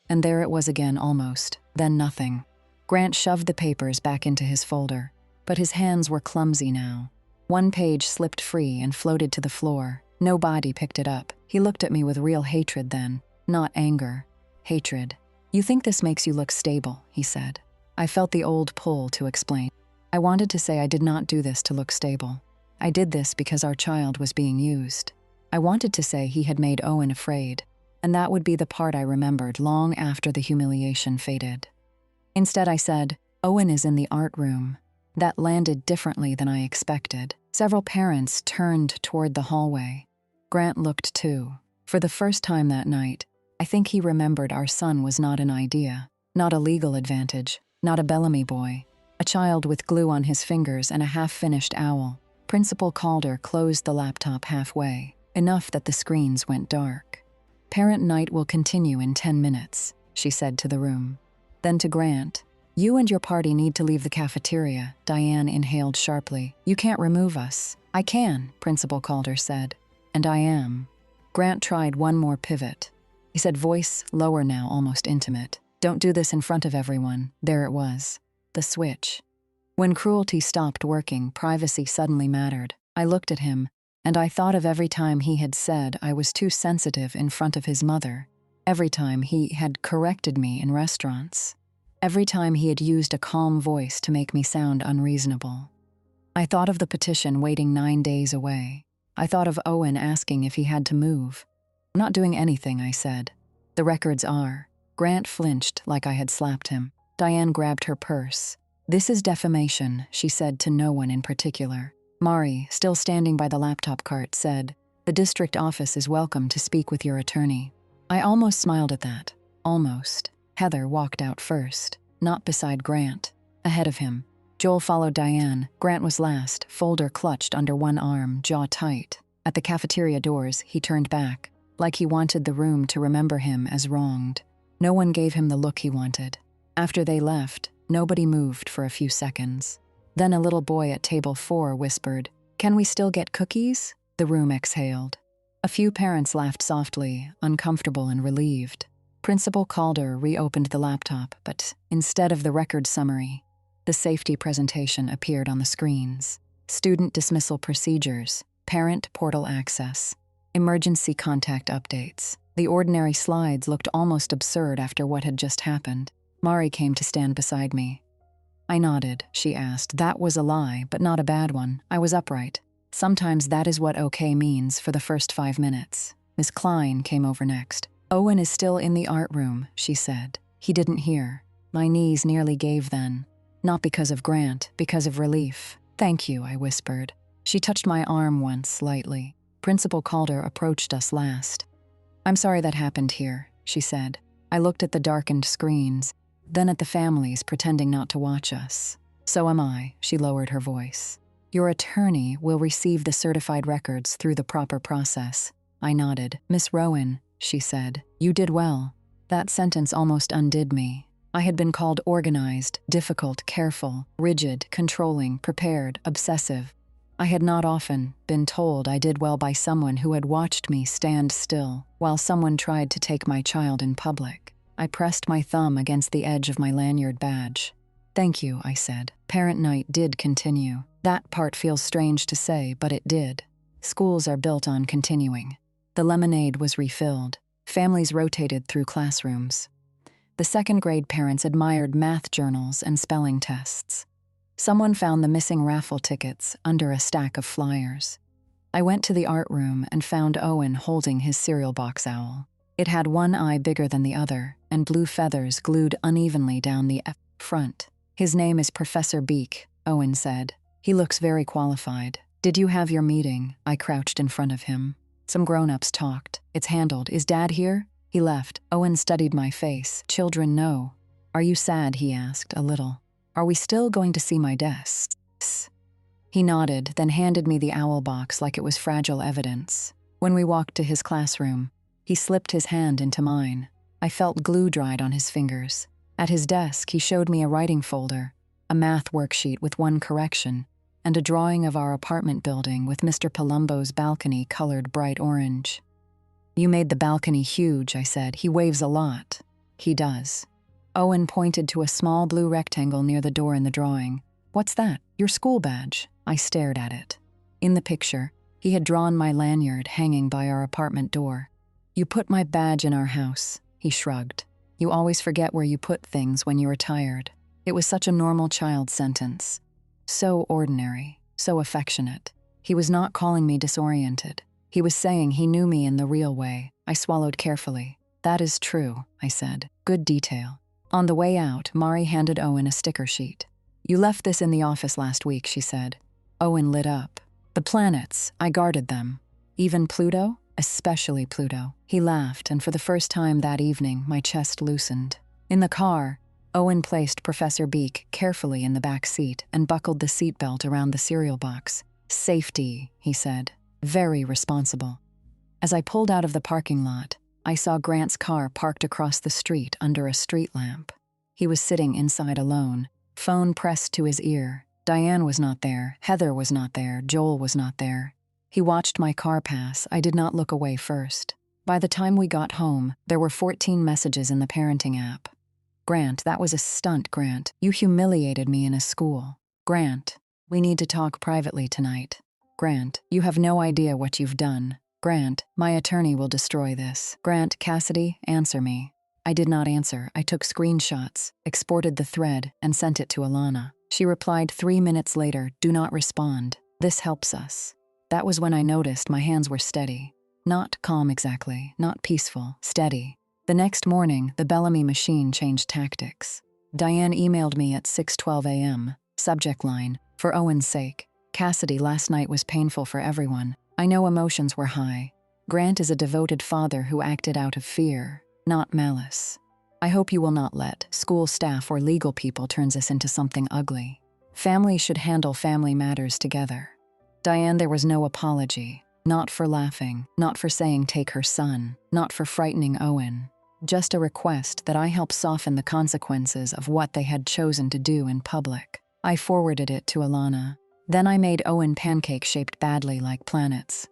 And there it was again, almost. Then nothing. Grant shoved the papers back into his folder, but his hands were clumsy now. One page slipped free and floated to the floor. No body picked it up. He looked at me with real hatred then. Not anger. Hatred. "You think this makes you look stable," he said. I felt the old pull to explain. I wanted to say I did not do this to look stable. I did this because our child was being used. I wanted to say he had made Owen afraid, and that would be the part I remembered long after the humiliation faded. Instead I said, "Owen is in the art room." That landed differently than I expected. Several parents turned toward the hallway. Grant looked too. For the first time that night, I think he remembered our son was not an idea, not a legal advantage, not a Bellamy boy, a child with glue on his fingers and a half-finished owl. Principal Calder closed the laptop halfway, enough that the screens went dark. "Parent night will continue in 10 minutes, she said to the room. Then to Grant, "You and your party need to leave the cafeteria," Diane inhaled sharply. "You can't remove us." "I can," Principal Calder said. "And I am." Grant tried one more pivot. He said, voice lower now, almost intimate. "Don't do this in front of everyone." There it was. The switch. When cruelty stopped working, privacy suddenly mattered. I looked at him, and I thought of every time he had said I was too sensitive in front of his mother. Every time he had corrected me in restaurants. Every time he had used a calm voice to make me sound unreasonable. I thought of the petition waiting 9 days away. I thought of Owen asking if he had to move. "I'm not doing anything," I said. "The records are." Grant flinched like I had slapped him. Diane grabbed her purse. "This is defamation," she said to no one in particular. Mari, still standing by the laptop cart, said, "The district office is welcome to speak with your attorney." I almost smiled at that. Almost. Heather walked out first, not beside Grant. Ahead of him. Joel followed Diane. Grant was last, folder clutched under one arm, jaw tight. At the cafeteria doors, he turned back, like he wanted the room to remember him as wronged. No one gave him the look he wanted. After they left, nobody moved for a few seconds. Then a little boy at table 4 whispered, "Can we still get cookies?" The room exhaled. A few parents laughed softly, uncomfortable and relieved. Principal Calder reopened the laptop, but instead of the record summary, the safety presentation appeared on the screens. Student dismissal procedures, parent portal access, emergency contact updates. The ordinary slides looked almost absurd after what had just happened. Mari came to stand beside me. I nodded. She asked, "That was a lie, but not a bad one." I was upright. Sometimes that is what okay means for the first 5 minutes. Miss Klein came over next. "Owen is still in the art room," she said. He didn't hear. My knees nearly gave then. Not because of Grant, because of relief. "Thank you," I whispered. She touched my arm once, lightly. Principal Calder approached us last. "I'm sorry that happened here," she said. I looked at the darkened screens, then at the families pretending not to watch us. "So am I," she lowered her voice. "Your attorney will receive the certified records through the proper process." I nodded. "Miss Rowan," she said, "you did well." That sentence almost undid me. I had been called organized, difficult, careful, rigid, controlling, prepared, obsessive. I had not often been told I did well by someone who had watched me stand still while someone tried to take my child in public. I pressed my thumb against the edge of my lanyard badge. "Thank you," I said. Parent night did continue. That part feels strange to say, but it did. Schools are built on continuing. The lemonade was refilled. Families rotated through classrooms. The second-grade parents admired math journals and spelling tests. Someone found the missing raffle tickets under a stack of flyers. I went to the art room and found Owen holding his cereal box owl. It had one eye bigger than the other, and blue feathers glued unevenly down the front. "His name is Professor Beak," Owen said. "He looks very qualified." "Did you have your meeting?" I crouched in front of him. Some grown-ups talked. "It's handled. Is Dad here?" He left. Owen studied my face. "Children know." "Are you sad?" he asked, a little. "Are we still going to see my desks?" He nodded, then handed me the owl box like it was fragile evidence. When we walked to his classroom, he slipped his hand into mine. I felt glue dried on his fingers. At his desk, he showed me a writing folder, a math worksheet with one correction, and a drawing of our apartment building with Mr. Palumbo's balcony colored bright orange. "You made the balcony huge," I said. "He waves a lot." "He does." Owen pointed to a small blue rectangle near the door in the drawing. "What's that?" "Your school badge." I stared at it. In the picture, he had drawn my lanyard hanging by our apartment door. "You put my badge in our house," he shrugged. "You always forget where you put things when you are tired." It was such a normal child sentence. So ordinary, so affectionate. He was not calling me disoriented. He was saying he knew me in the real way. I swallowed carefully. "That is true," I said. "Good detail." On the way out, Mari handed Owen a sticker sheet. "You left this in the office last week," she said. Owen lit up. "The planets, I guarded them. Even Pluto? Especially Pluto." He laughed, and for the first time that evening, my chest loosened. In the car, Owen placed Professor Beak carefully in the back seat and buckled the seatbelt around the cereal box. "Safety," he said. "Very responsible." As I pulled out of the parking lot, I saw Grant's car parked across the street under a street lamp. He was sitting inside alone, phone pressed to his ear. Diane was not there, Heather was not there, Joel was not there. He watched my car pass. I did not look away first. By the time we got home, there were 14 messages in the parenting app. "Grant, that was a stunt, Grant. You humiliated me in a school. Grant, we need to talk privately tonight. Grant, you have no idea what you've done. Grant, my attorney will destroy this. Grant, Cassidy, answer me." I did not answer. I took screenshots, exported the thread, and sent it to Alana. She replied 3 minutes later, "Do not respond. This helps us." That was when I noticed my hands were steady. Not calm exactly, not peaceful, steady. The next morning, the Bellamy machine changed tactics. Diane emailed me at 6:12 a.m. Subject line, "For Owen's sake. Cassidy, last night was painful for everyone. I know emotions were high. Grant is a devoted father who acted out of fear, not malice. I hope you will not let school staff or legal people turn this into something ugly. Families should handle family matters together." Diane, there was no apology. Not for laughing, not for saying take her son, not for frightening Owen. Just a request that I help soften the consequences of what they had chosen to do in public. I forwarded it to Alana. Then I made Owen pancakes shaped badly like planets.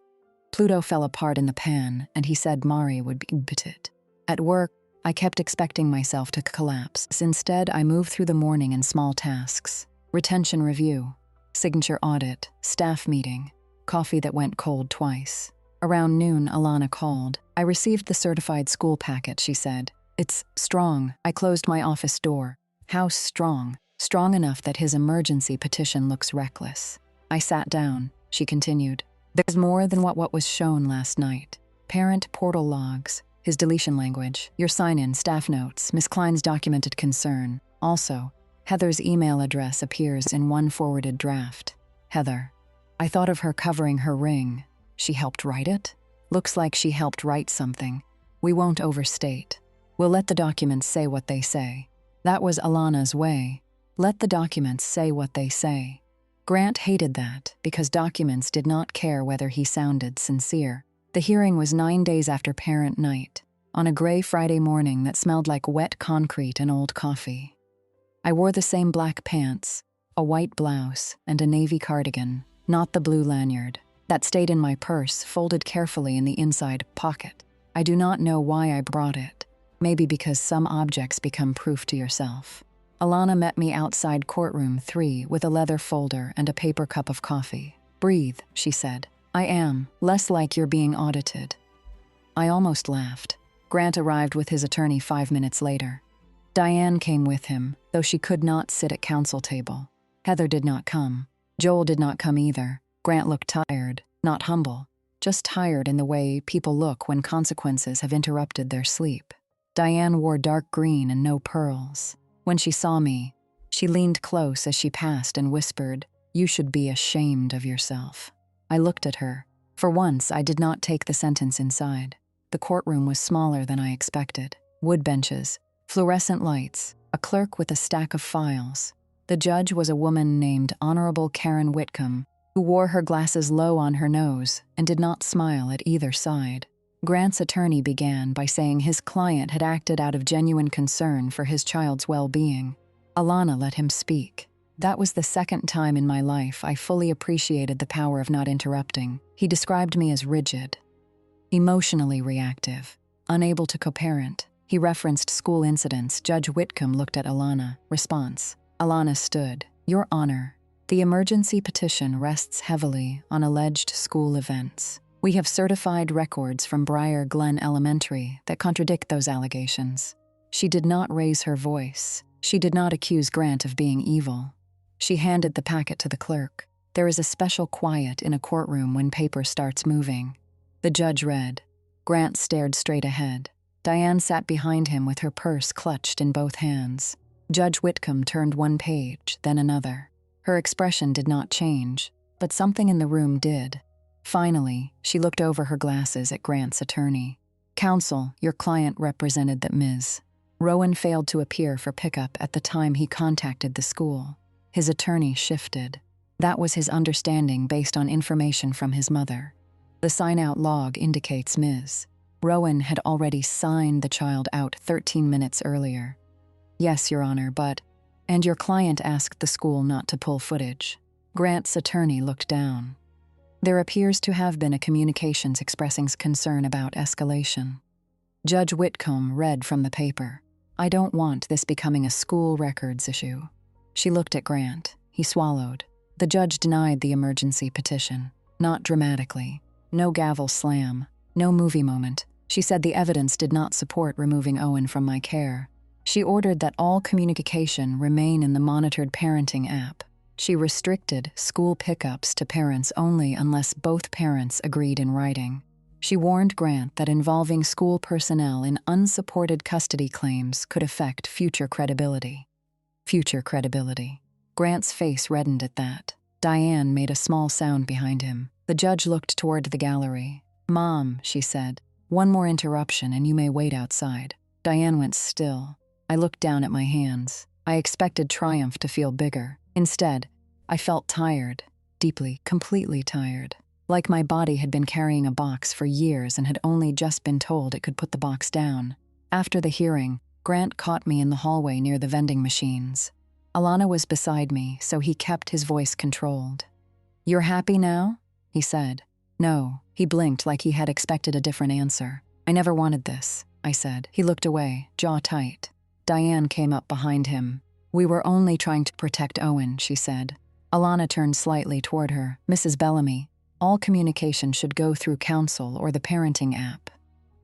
Pluto fell apart in the pan, and he said Mari would be bitted. At work, I kept expecting myself to collapse. Instead, I moved through the morning in small tasks. Retention review, signature audit, staff meeting, coffee that went cold twice. Around noon, Alana called. "I received the certified school packet," she said. "It's strong." I closed my office door. "How strong?" "Strong enough that his emergency petition looks reckless." I sat down. She continued. "There's more than what was shown last night. Parent portal logs, his deletion language, your sign-in, staff notes, Miss Klein's documented concern. Also, Heather's email address appears in one forwarded draft. Heather. I thought of her covering her ring. She helped write it? Looks like she helped write something. We won't overstate. We'll let the documents say what they say." That was Alana's way. Let the documents say what they say. Grant hated that because documents did not care whether he sounded sincere. The hearing was 9 days after parent night, on a gray Friday morning that smelled like wet concrete and old coffee. I wore the same black pants, a white blouse, and a navy cardigan, not the blue lanyard, that stayed in my purse, folded carefully in the inside pocket. I do not know why I brought it. Maybe because some objects become proof to yourself. Alana met me outside courtroom 3 with a leather folder and a paper cup of coffee. "Breathe," she said. "I am, less like you're being audited." I almost laughed. Grant arrived with his attorney 5 minutes later. Diane came with him, though she could not sit at counsel table. Heather did not come. Joel did not come either. Grant looked tired, not humble, just tired in the way people look when consequences have interrupted their sleep. Diane wore dark green and no pearls. When she saw me, she leaned close as she passed and whispered, "You should be ashamed of yourself." I looked at her. For once, I did not take the sentence inside. The courtroom was smaller than I expected. Wood benches, fluorescent lights, a clerk with a stack of files. The judge was a woman named Honorable Karen Whitcomb, who wore her glasses low on her nose and did not smile at either side. Grant's attorney began by saying his client had acted out of genuine concern for his child's well-being. Alana let him speak. That was the second time in my life I fully appreciated the power of not interrupting. He described me as rigid, emotionally reactive, unable to co-parent. He referenced school incidents. Judge Whitcomb looked at Alana. Response. Alana stood. "Your Honor, the emergency petition rests heavily on alleged school events. We have certified records from Briar Glen Elementary that contradict those allegations." She did not raise her voice. She did not accuse Grant of being evil. She handed the packet to the clerk. There is a special quiet in a courtroom when paper starts moving. The judge read. Grant stared straight ahead. Diane sat behind him with her purse clutched in both hands. Judge Whitcomb turned one page, then another. Her expression did not change, but something in the room did. Finally, she looked over her glasses at Grant's attorney. "Counsel, your client represented that Ms. Rowan failed to appear for pickup at the time he contacted the school." His attorney shifted. That was his understanding based on information from his mother. The sign-out log indicates Ms. Rowan had already signed the child out 13 minutes earlier. "Yes, Your Honor, but..." "And your client asked the school not to pull footage." Grant's attorney looked down. "There appears to have been a communications expressing concern about escalation." Judge Whitcomb read from the paper. "I don't want this becoming a school records issue." She looked at Grant. He swallowed. The judge denied the emergency petition. Not dramatically. No gavel slam. No movie moment. She said the evidence did not support removing Owen from my care. She ordered that all communication remain in the monitored parenting app. She restricted school pickups to parents only unless both parents agreed in writing. She warned Grant that involving school personnel in unsupported custody claims could affect future credibility. Future credibility. Grant's face reddened at that. Diane made a small sound behind him. The judge looked toward the gallery. "Mom," she said, "one more interruption and you may wait outside." Diane went still. I looked down at my hands. I expected triumph to feel bigger. Instead, I felt tired, deeply, completely tired. Like my body had been carrying a box for years and had only just been told it could put the box down. After the hearing, Grant caught me in the hallway near the vending machines. Alana was beside me, so he kept his voice controlled. "You're happy now?" he said. "No." He blinked like he had expected a different answer. "I never wanted this," I said. He looked away, jaw tight. Diane came up behind him. "We were only trying to protect Owen," she said. Alana turned slightly toward her. "Mrs. Bellamy, all communication should go through counsel or the parenting app."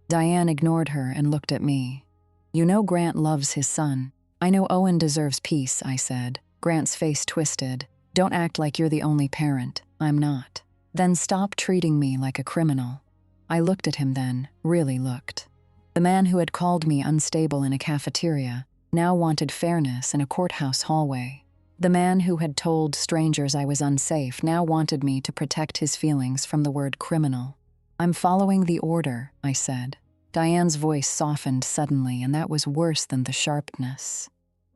Diane ignored her and looked at me. "You know Grant loves his son." "I know Owen deserves peace," I said. Grant's face twisted. "Don't act like you're the only parent. I'm not." "Then stop treating me like a criminal." I looked at him then, really looked. The man who had called me unstable in a cafeteria now wanted fairness in a courthouse hallway. The man who had told strangers I was unsafe now wanted me to protect his feelings from the word criminal. "I'm following the order," I said. Diane's voice softened suddenly, and that was worse than the sharpness.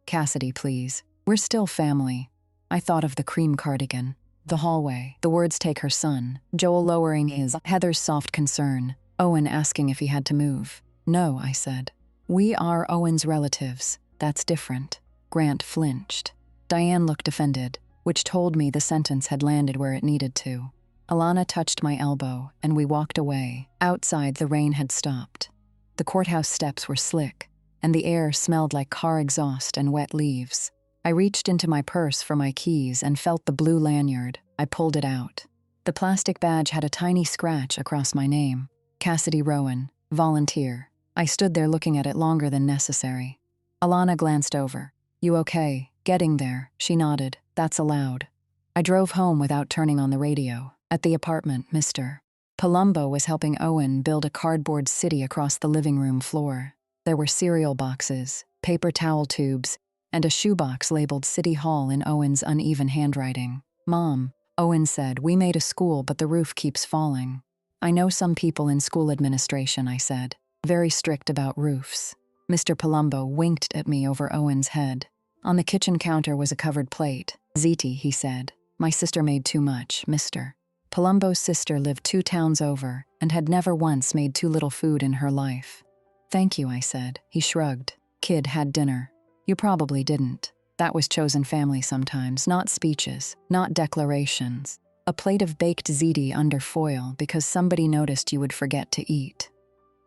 "Cassidy, please. We're still family." I thought of the cream cardigan, the hallway, the words "take her son," Joel lowering his, Heather's soft concern, Owen asking if he had to move. "No," I said. "We are Owen's relatives. That's different." Grant flinched. Diane looked offended, which told me the sentence had landed where it needed to. Alana touched my elbow, and we walked away. Outside, the rain had stopped. The courthouse steps were slick, and the air smelled like car exhaust and wet leaves. I reached into my purse for my keys and felt the blue lanyard. I pulled it out. The plastic badge had a tiny scratch across my name. Cassidy Rowan, volunteer. I stood there looking at it longer than necessary. Alana glanced over. "You okay?" "Getting there," she nodded. "That's allowed." I drove home without turning on the radio. At the apartment, Mr. Palumbo was helping Owen build a cardboard city across the living room floor. There were cereal boxes, paper towel tubes, and a shoebox labeled City Hall in Owen's uneven handwriting. "Mom," Owen said, "we made a school, but the roof keeps falling." "I know some people in school administration," I said. "Very strict about roofs." Mr. Palumbo winked at me over Owen's head. On the kitchen counter was a covered plate. "Ziti," he said. "My sister made too much, Mr. Palumbo's sister lived 2 towns over and had never once made too little food in her life." "Thank you," I said. He shrugged. "Kid had dinner." "You probably didn't. That was chosen family sometimes, not speeches, not declarations. A plate of baked ziti under foil because somebody noticed you would forget to eat."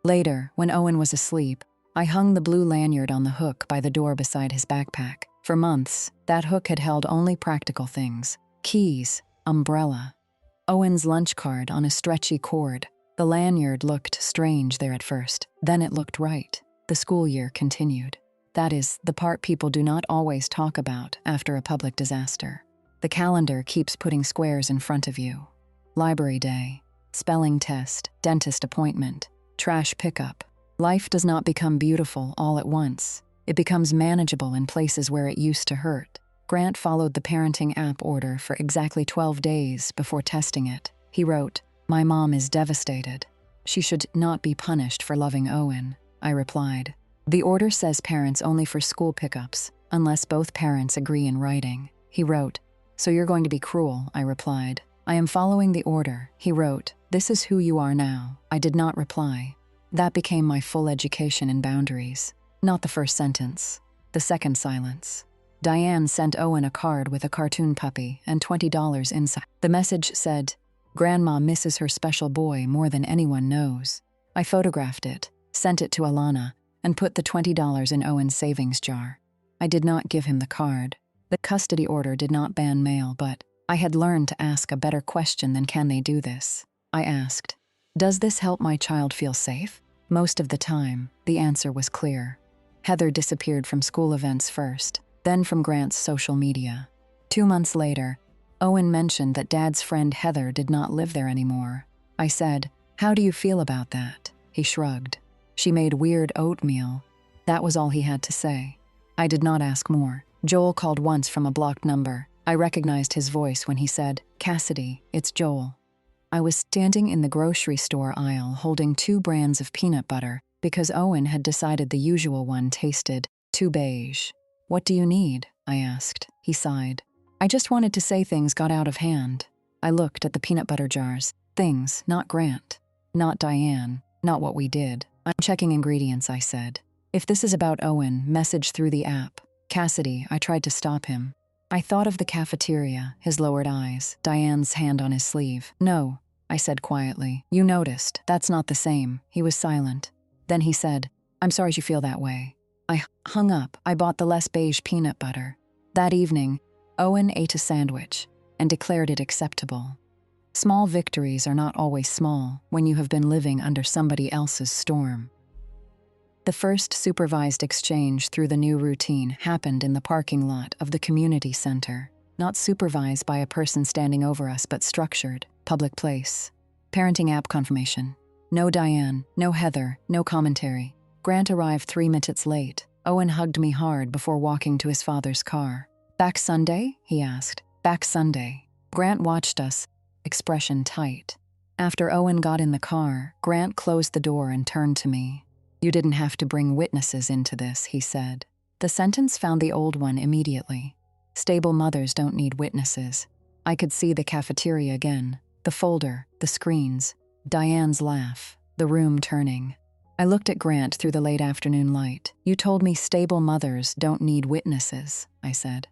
Later, when Owen was asleep, I hung the blue lanyard on the hook by the door beside his backpack. For months, that hook had held only practical things: keys, umbrella, Owen's lunch card on a stretchy cord. The lanyard looked strange there at first. Then it looked right. The school year continued. That is, the part people do not always talk about after a public disaster. The calendar keeps putting squares in front of you. Library day, spelling test, dentist appointment, trash pickup. Life does not become beautiful all at once. It becomes manageable in places where it used to hurt. Grant followed the parenting app order for exactly 12 days before testing it. He wrote, "My mom is devastated. She should not be punished for loving Owen." I replied, "The order says parents only for school pickups, unless both parents agree in writing." He wrote, "So you're going to be cruel," I replied. "I am following the order." He wrote, "This is who you are now." I did not reply. That became my full education in boundaries. Not the first sentence. The second silence. Diane sent Owen a card with a cartoon puppy and $20 inside. The message said, "Grandma misses her special boy more than anyone knows." I photographed it, sent it to Alana, and put the $20 in Owen's savings jar. I did not give him the card. The custody order did not ban mail, but I had learned to ask a better question than "Can they do this?" I asked, "Does this help my child feel safe?" Most of the time, the answer was clear. Heather disappeared from school events first, then from Grant's social media. 2 months later, Owen mentioned that Dad's friend Heather did not live there anymore. I said, "How do you feel about that?" He shrugged. "She made weird oatmeal." That was all he had to say. I did not ask more. Joel called once from a blocked number. I recognized his voice when he said, "Cassidy, it's Joel." I was standing in the grocery store aisle holding 2 brands of peanut butter because Owen had decided the usual one tasted too beige. "What do you need?" I asked. He sighed. "I just wanted to say things got out of hand." I looked at the peanut butter jars. Things, not Grant. Not Diane. Not what we did. "I'm checking ingredients," I said. "If this is about Owen, message through the app." "Cassidy," I tried to stop him. I thought of the cafeteria, his lowered eyes, Diane's hand on his sleeve. "No," I said quietly. "You noticed. That's not the same." He was silent. Then he said, "I'm sorry you feel that way." I hung up. I bought the less beige peanut butter. That evening, Owen ate a sandwich and declared it acceptable. Small victories are not always small when you have been living under somebody else's storm. The first supervised exchange through the new routine happened in the parking lot of the community center, not supervised by a person standing over us, but structured, public place. Parenting app confirmation. No Diane, no Heather, no commentary. Grant arrived 3 minutes late. Owen hugged me hard before walking to his father's car. "Back Sunday?" he asked. "Back Sunday." Grant watched us, expression tight. After Owen got in the car, Grant closed the door and turned to me. "You didn't have to bring witnesses into this," he said. The sentence found the old one immediately. Stable mothers don't need witnesses. I could see the cafeteria again, the folder, the screens, Diane's laugh, the room turning. I looked at Grant through the late afternoon light. "You told me stable mothers don't need witnesses," I said.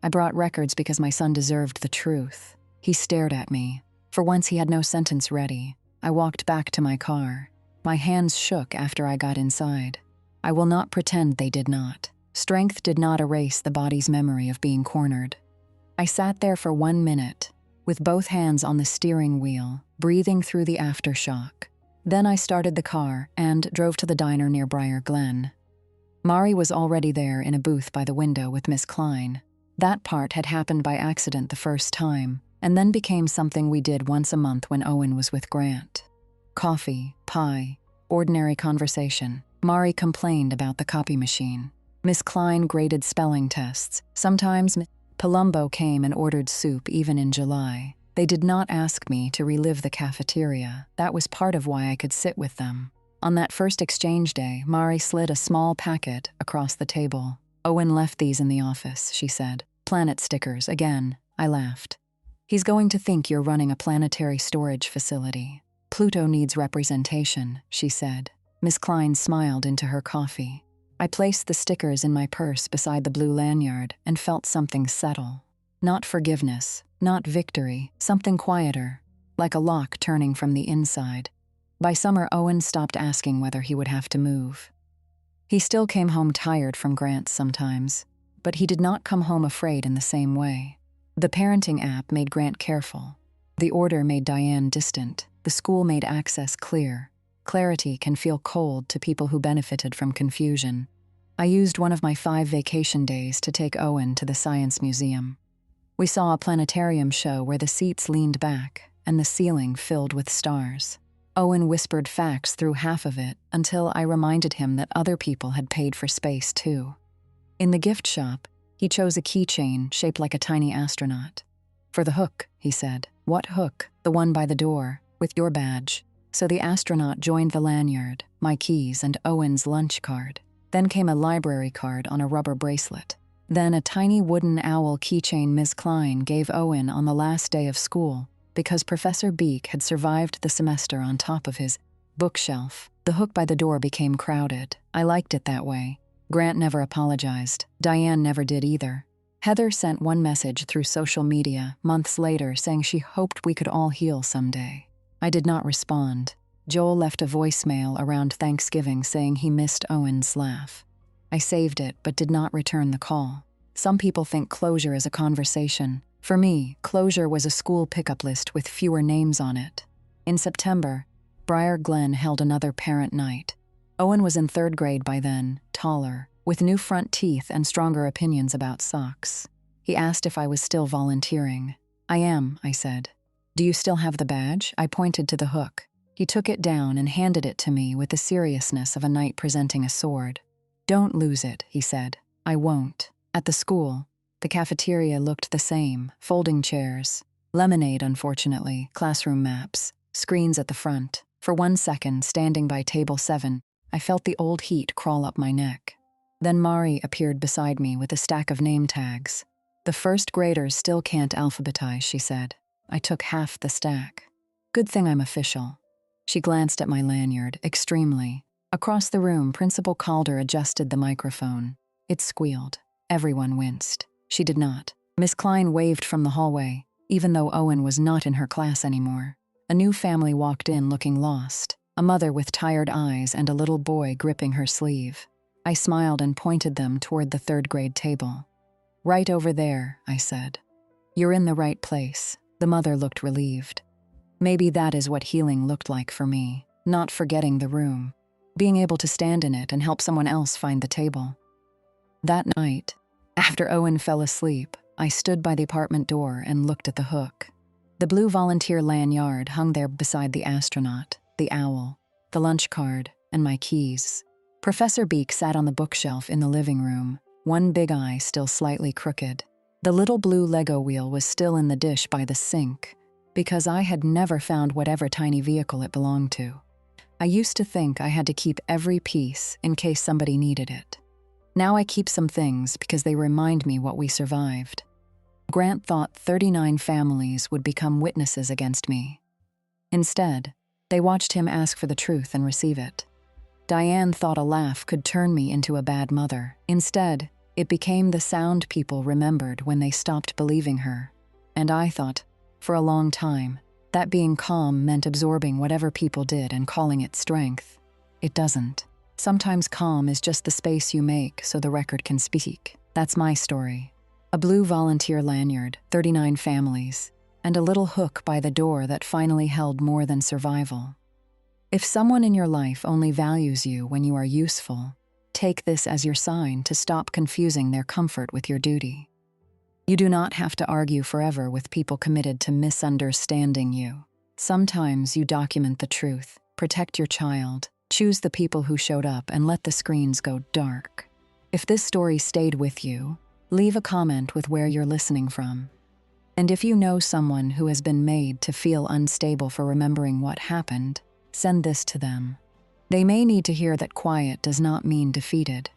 "I brought records because my son deserved the truth." He stared at me. For once he had no sentence ready. I walked back to my car. My hands shook after I got inside. I will not pretend they did not. Strength did not erase the body's memory of being cornered. I sat there for 1 minute, with both hands on the steering wheel, breathing through the aftershock. Then I started the car and drove to the diner near Briar Glen. Mari was already there in a booth by the window with Miss Klein. That part had happened by accident the first time, and then became something we did once a month when Owen was with Grant. Coffee, pie, ordinary conversation. Mari complained about the copy machine. Miss Klein graded spelling tests. Sometimes Palumbo came and ordered soup even in July. They did not ask me to relive the cafeteria. That was part of why I could sit with them. On that first exchange day, Mari slid a small packet across the table. "Owen left these in the office," she said. "Planet stickers, again." I laughed. "He's going to think you're running a planetary storage facility. Pluto needs representation," she said. Miss Klein smiled into her coffee. I placed the stickers in my purse beside the blue lanyard and felt something settle. Not forgiveness, not victory, something quieter, like a lock turning from the inside. By summer, Owen stopped asking whether he would have to move. He still came home tired from Grant sometimes, but he did not come home afraid in the same way. The parenting app made Grant careful. The order made Diane distant. The school made access clear. Clarity can feel cold to people who benefited from confusion. I used one of my 5 vacation days to take Owen to the Science Museum. We saw a planetarium show where the seats leaned back and the ceiling filled with stars. Owen whispered facts through half of it until I reminded him that other people had paid for space too. In the gift shop, he chose a keychain shaped like a tiny astronaut. "For the hook," he said. "What hook?" "The one by the door, with your badge." So the astronaut joined the lanyard, my keys, and Owen's lunch card. Then came a library card on a rubber bracelet. Then a tiny wooden owl keychain Ms. Klein gave Owen on the last day of school because Professor Beek had survived the semester on top of his bookshelf. The hook by the door became crowded. I liked it that way. Grant never apologized. Diane never did either. Heather sent one message through social media months later saying she hoped we could all heal someday. I did not respond. Joel left a voicemail around Thanksgiving saying he missed Owen's laugh. I saved it but did not return the call. Some people think closure is a conversation. For me, closure was a school pickup list with fewer names on it. In September, Briar Glen held another parent night. Owen was in 3rd grade by then, taller, with new front teeth and stronger opinions about socks. He asked if I was still volunteering. "I am," I said. "Do you still have the badge?" I pointed to the hook. He took it down and handed it to me with the seriousness of a knight presenting a sword. "Don't lose it," he said. "I won't." At the school, the cafeteria looked the same: folding chairs, lemonade, unfortunately, classroom maps, screens at the front. For 1 second, standing by table 7, I felt the old heat crawl up my neck. Then Mari appeared beside me with a stack of name tags. "The 1st graders still can't alphabetize," she said. I took half the stack. "Good thing I'm official." She glanced at my lanyard, extremely. Across the room, Principal Calder adjusted the microphone. It squealed. Everyone winced. She did not. Miss Klein waved from the hallway, even though Owen was not in her class anymore. A new family walked in looking lost, a mother with tired eyes and a little boy gripping her sleeve. I smiled and pointed them toward the 3rd grade table. "Right over there," I said. "You're in the right place." The mother looked relieved. Maybe that is what healing looked like for me, not forgetting the room, being able to stand in it and help someone else find the table. That night, after Owen fell asleep, I stood by the apartment door and looked at the hook. The blue volunteer lanyard hung there beside the astronaut, the owl, the lunch card, and my keys. Professor Beak sat on the bookshelf in the living room, one big eye still slightly crooked. The little blue Lego wheel was still in the dish by the sink, because I had never found whatever tiny vehicle it belonged to. I used to think I had to keep every piece in case somebody needed it. Now I keep some things because they remind me what we survived. Grant thought 39 families would become witnesses against me. Instead, they watched him ask for the truth and receive it. Diane thought a laugh could turn me into a bad mother. Instead, it became the sound people remembered when they stopped believing her. And I thought, for a long time, that being calm meant absorbing whatever people did and calling it strength. It doesn't. Sometimes calm is just the space you make so the record can speak. That's my story. A blue volunteer lanyard, 39 families, and a little hook by the door that finally held more than survival. If someone in your life only values you when you are useful, take this as your sign to stop confusing their comfort with your duty. You do not have to argue forever with people committed to misunderstanding you. Sometimes you document the truth, protect your child, choose the people who showed up, and let the screens go dark. If this story stayed with you, leave a comment with where you're listening from. And if you know someone who has been made to feel unstable for remembering what happened, send this to them. They may need to hear that quiet does not mean defeated.